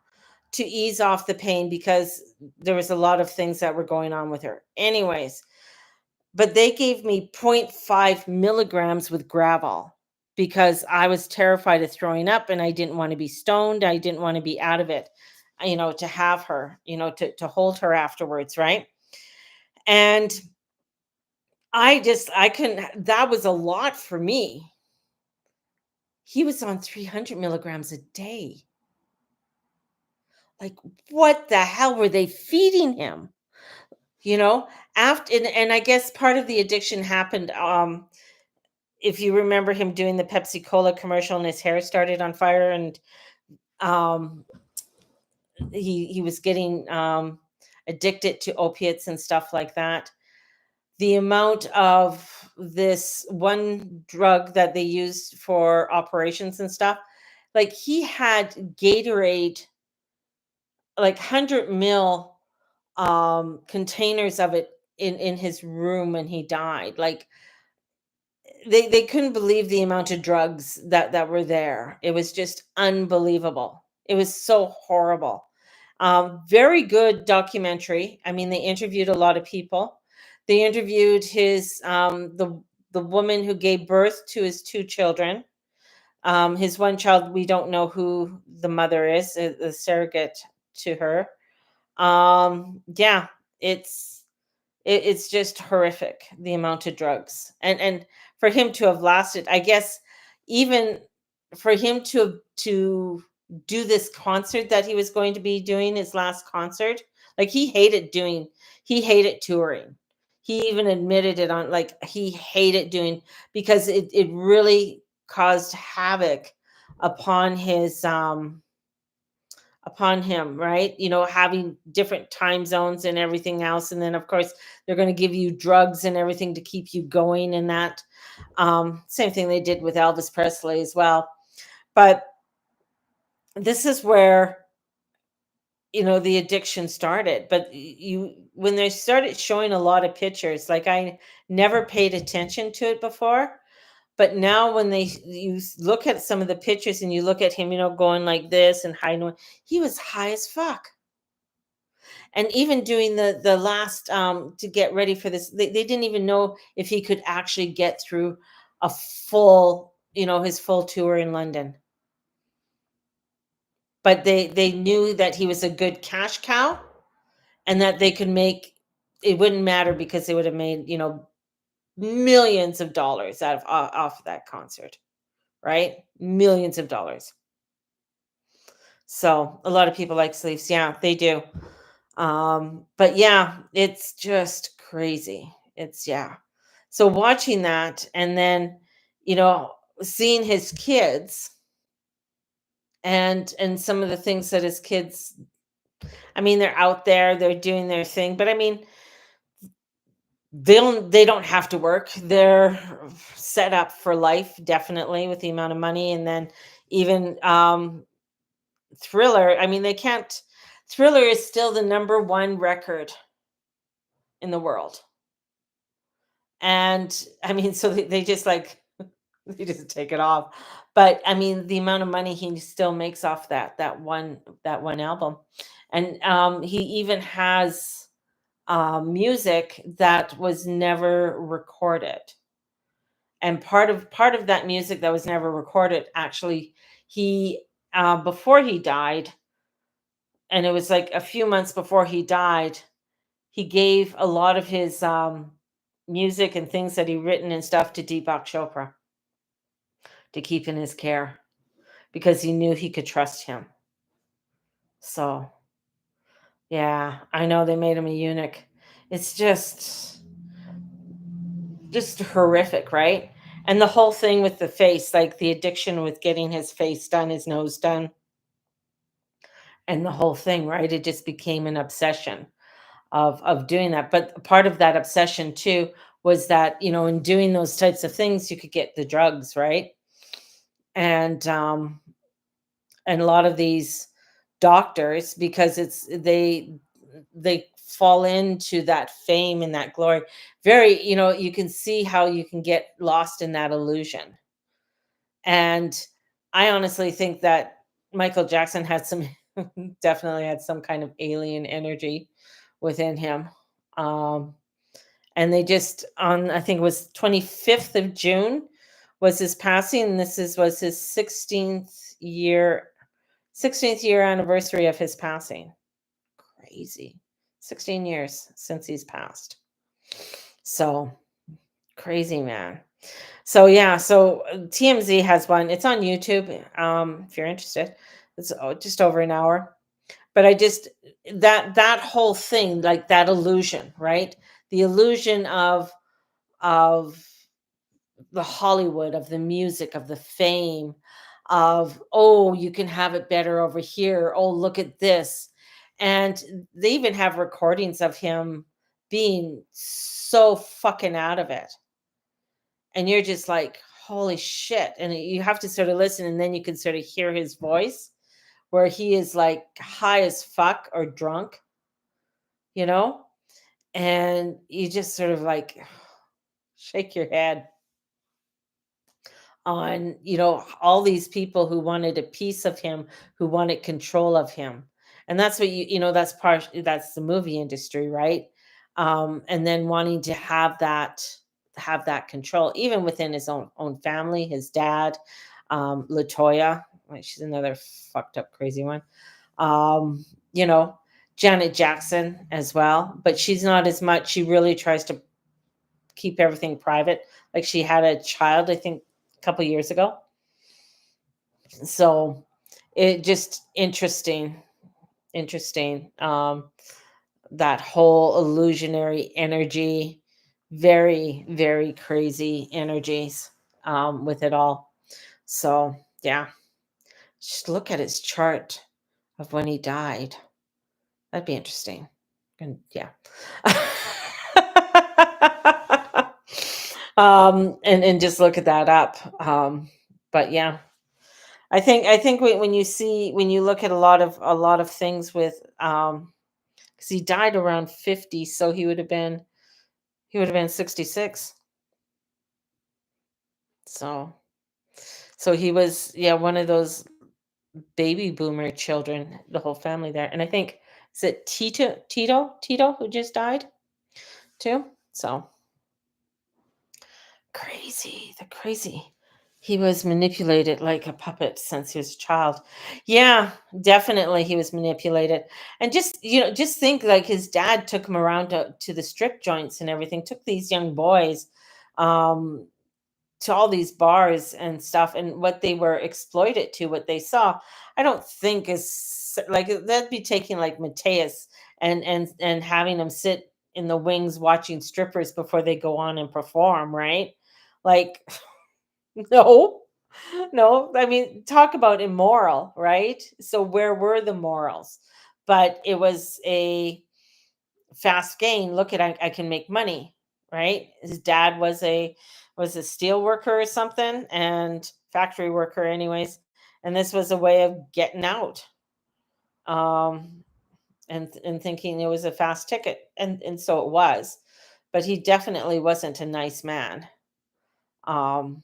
to ease off the pain because there was a lot of things that were going on with her. Anyways, but they gave me 0.5 milligrams with Gravol because I was terrified of throwing up and I didn't want to be stoned. I didn't want to be out of it, to have her, to hold her afterwards, right? And I couldn't, that was a lot for me. He was on 300 milligrams a day. Like, what the hell were they feeding him? After, and I guess part of the addiction happened, if you remember him doing the Pepsi Cola commercial and his hair started on fire, and he was getting addicted to opiates and stuff like that. The amount of this one drug that they used for operations and stuff, like he had Gatorade, like 100 mil containers of it in his room when he died. Like they couldn't believe the amount of drugs that were there. It was just unbelievable. It was so horrible. Very good documentary. I mean, they interviewed a lot of people. They interviewed his the woman who gave birth to his two children. His one child, we don't know who the mother is, the surrogate to her. Yeah, it's just horrific, the amount of drugs, and for him to have lasted, I guess, even for him to do this concert that he was going to be doing, his last concert, like he hated touring. He even admitted it on, like, he hated doing, because it really caused havoc upon his upon him, right? You know, having different time zones and everything else. And then, of course, they're going to give you drugs and everything to keep you going in that. Same thing they did with Elvis Presley as well. But this is where, you know, the addiction started. But when they started showing a lot of pictures, like I never paid attention to it before. But now when you look at some of the pictures and you look at him, you know, going like this and high noise, he was high as fuck. And even doing the last to get ready for this, they didn't even know if he could actually get through a full, you know, his full tour in London. But they knew that he was a good cash cow and that they could make, it wouldn't matter because they would have made, you know, millions of dollars off of that concert, right? Millions of dollars. So a lot of people like sleeves. Yeah, they do. But yeah, it's just crazy. It's yeah. So watching that and then, you know, seeing his kids and some of the things that his kids, I mean, they're out there, they're doing their thing, but I mean, they don't have to work. They're set up for life, definitely, with the amount of money. And then even Thriller, I mean, they can't, Thriller is still the number one record in the world. And I mean, so they just like, they just take it off. But I mean, the amount of money he still makes off that one album. And he even has music that was never recorded. And part of that music that was never recorded, actually, he before he died, and it was like a few months before he died, he gave a lot of his music and things that he written and stuff to Deepak Chopra to keep in his care because he knew he could trust him. So, yeah, I know they made him a eunuch. It's just horrific, right? And the whole thing with the face, like the addiction with getting his face done, his nose done, and the whole thing, right? It just became an obsession of doing that. But part of that obsession too was that, you know, in doing those types of things, you could get the drugs, right? And a lot of these doctors, because they fall into that fame and that glory, very, you know, you can see how you can get lost in that illusion. And I honestly think that Michael Jackson had some definitely had some kind of alien energy within him. um and they just, on, I think it was 25th of June was his passing, and was his 16th year anniversary of his passing. Crazy. 16 years since he's passed. So crazy, man. So yeah, so TMZ has one. It's on YouTube. If you're interested, it's just over an hour. But I just, that whole thing, like that illusion, right? The illusion of the Hollywood, of the music, of the fame, of, oh, you can have it better over here. Oh, look at this. And they even have recordings of him being so fucking out of it. And you're just like, holy shit. And you have to sort of listen, and then you can sort of hear his voice where he is like high as fuck or drunk, you know? And you just sort of like shake your head on, you know, all these people who wanted a piece of him, who wanted control of him. And that's what you know, that's the movie industry, right? And then wanting to have that control, even within his own family, his dad, Latoya, she's another fucked up crazy one. You know, Janet Jackson as well, but she's not as much. She really tries to keep everything private. Like, she had a child, I think, a couple years ago. So it just interesting. That whole illusionary energy, very, very crazy energies with it all. So yeah, just look at his chart of when he died. That'd be interesting. And yeah. And just look at that up. But yeah, I think when you look at a lot of things with because he died around 50, so he would have been 66. So he was, yeah, one of those baby boomer children, the whole family there. And I think, is it Tito who just died too? So crazy, the crazy. He was manipulated like a puppet since he was a child. Yeah, definitely he was manipulated. And just think, like, his dad took him around to the strip joints and everything, took these young boys um to all these bars and stuff, and what they were exploited to, what they saw, I don't think is like that'd be taking like Mateus and having them sit in the wings watching strippers before they go on and perform, right? Like, no, no. I mean, talk about immoral, right? So where were the morals? But it was a fast gain. Look at, I can make money, right? His dad was a steel worker or something, and factory worker anyways, and this was a way of getting out. Um and thinking it was a fast ticket, and so it was, but he definitely wasn't a nice man um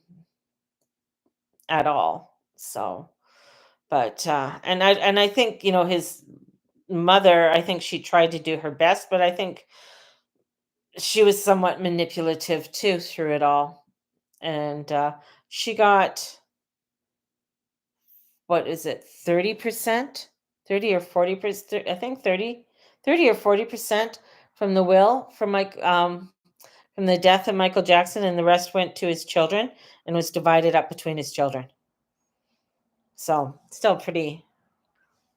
at all. So, but and I think, his mother, I think she tried to do her best, but I think she was somewhat manipulative too through it all. And she got, what is it, 30%, 30 or 40%, I think 30 or 40% from the will, from the death of Michael Jackson, and the rest went to his children and was divided up between his children. So still pretty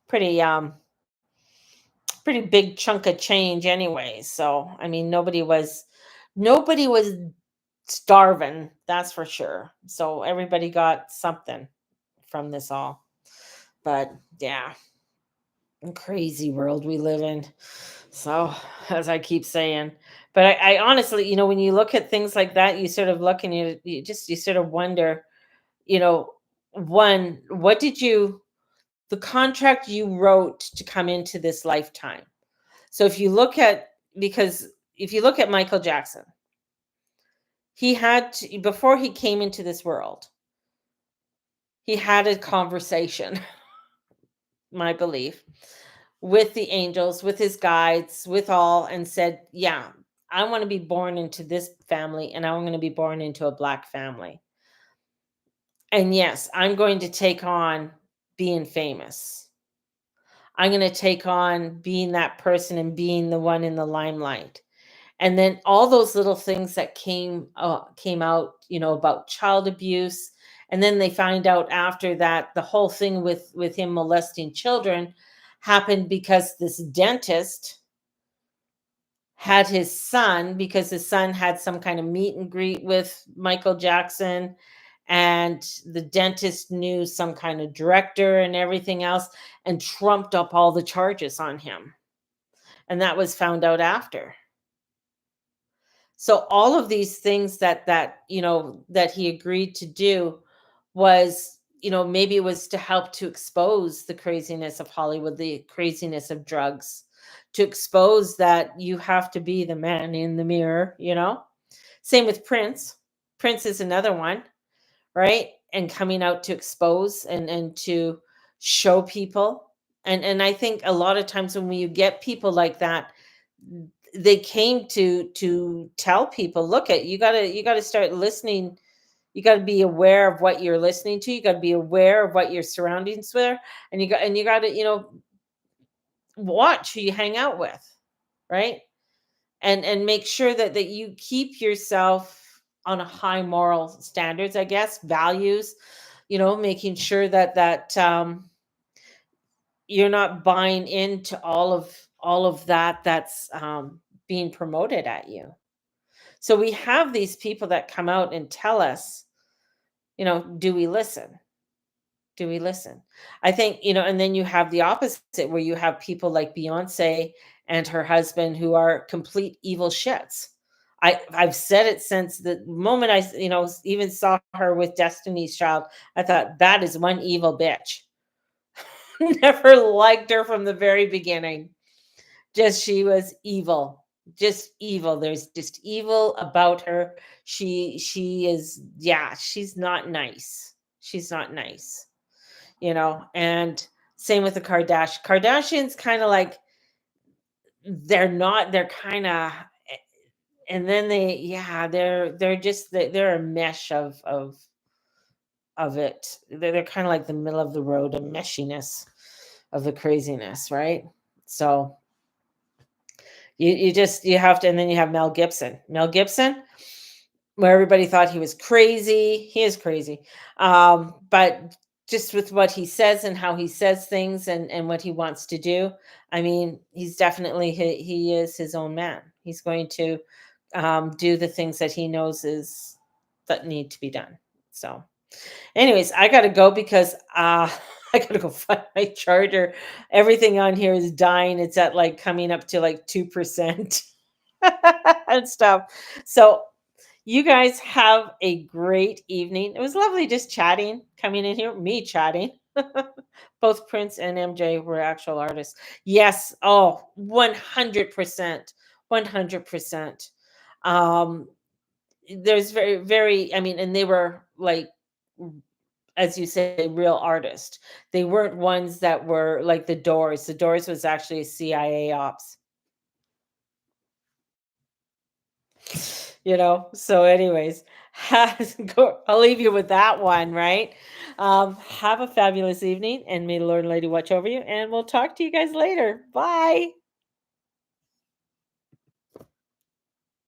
pretty big chunk of change anyway. So I mean, nobody was starving, that's for sure. So everybody got something from this all. But yeah, crazy world we live in. So, as I keep saying, but I honestly, when you look at things like that, you sort of look and you sort of wonder, you know, one, what did the contract you wrote to come into this lifetime. So because if you look at Michael Jackson, he had to, before he came into this world, he had a conversation, my belief, with the angels, with his guides, with all, and said, yeah, I want to be born into this family, and I'm going to be born into a black family. And yes, I'm going to take on being famous. I'm going to take on being that person and being the one in the limelight. And then all those little things that came out, about child abuse, and then they find out after that the whole thing with him molesting children happened because this dentist had his son, because his son had some kind of meet and greet with Michael Jackson, and the dentist knew some kind of director and everything else, and trumped up all the charges on him. And that was found out after. So all of these things that he agreed to do was, maybe it was to help to expose the craziness of Hollywood, the craziness of drugs, to expose that you have to be the man in the mirror. Same with Prince. Prince is another one, right? And coming out to expose and to show people. And I think a lot of times when you get people like that, they came to tell people, look, at you got to start listening. You got to be aware of what you're listening to. You got to be aware of what your surroundings were, and you got to watch who you hang out with, right? And make sure that you keep yourself on a high moral standards, I guess, values, making sure that you're not buying into all of that's being promoted at you. So we have these people that come out and tell us, do we listen? Do we listen? I think, and then you have the opposite where you have people like Beyonce and her husband who are complete evil shits. I've said it since the moment even saw her with Destiny's Child. I thought that is one evil bitch. Never liked her from the very beginning. She was evil. Just evil. There's just evil about her. She is, yeah, she's not nice. She's not nice. And same with the Kardashians kind of like they're kind of, and then they're a mesh of it. They're kind of like the middle of the road, a meshiness of the craziness, right? So you have to, and then you have Mel Gibson, where everybody thought he was crazy. He is crazy. But just with what he says and how he says things and what he wants to do, I mean, he's definitely, he is his own man. He's going to do the things that he knows that need to be done. So anyways, I got to go because I got to go find my charger. Everything on here is dying. It's at like coming up to like 2% and stuff. So you guys have a great evening. It was lovely just chatting, coming in here, me chatting. Both Prince and MJ were actual artists. Yes. Oh, 100%. 100%. There's very, very, I mean, and they were like, as you say, real artists. They weren't ones that were like the Doors. The Doors was actually CIA ops. So anyways, I'll leave you with that one, right? Have a fabulous evening, and may the Lord and Lady watch over you, and we'll talk to you guys later. Bye.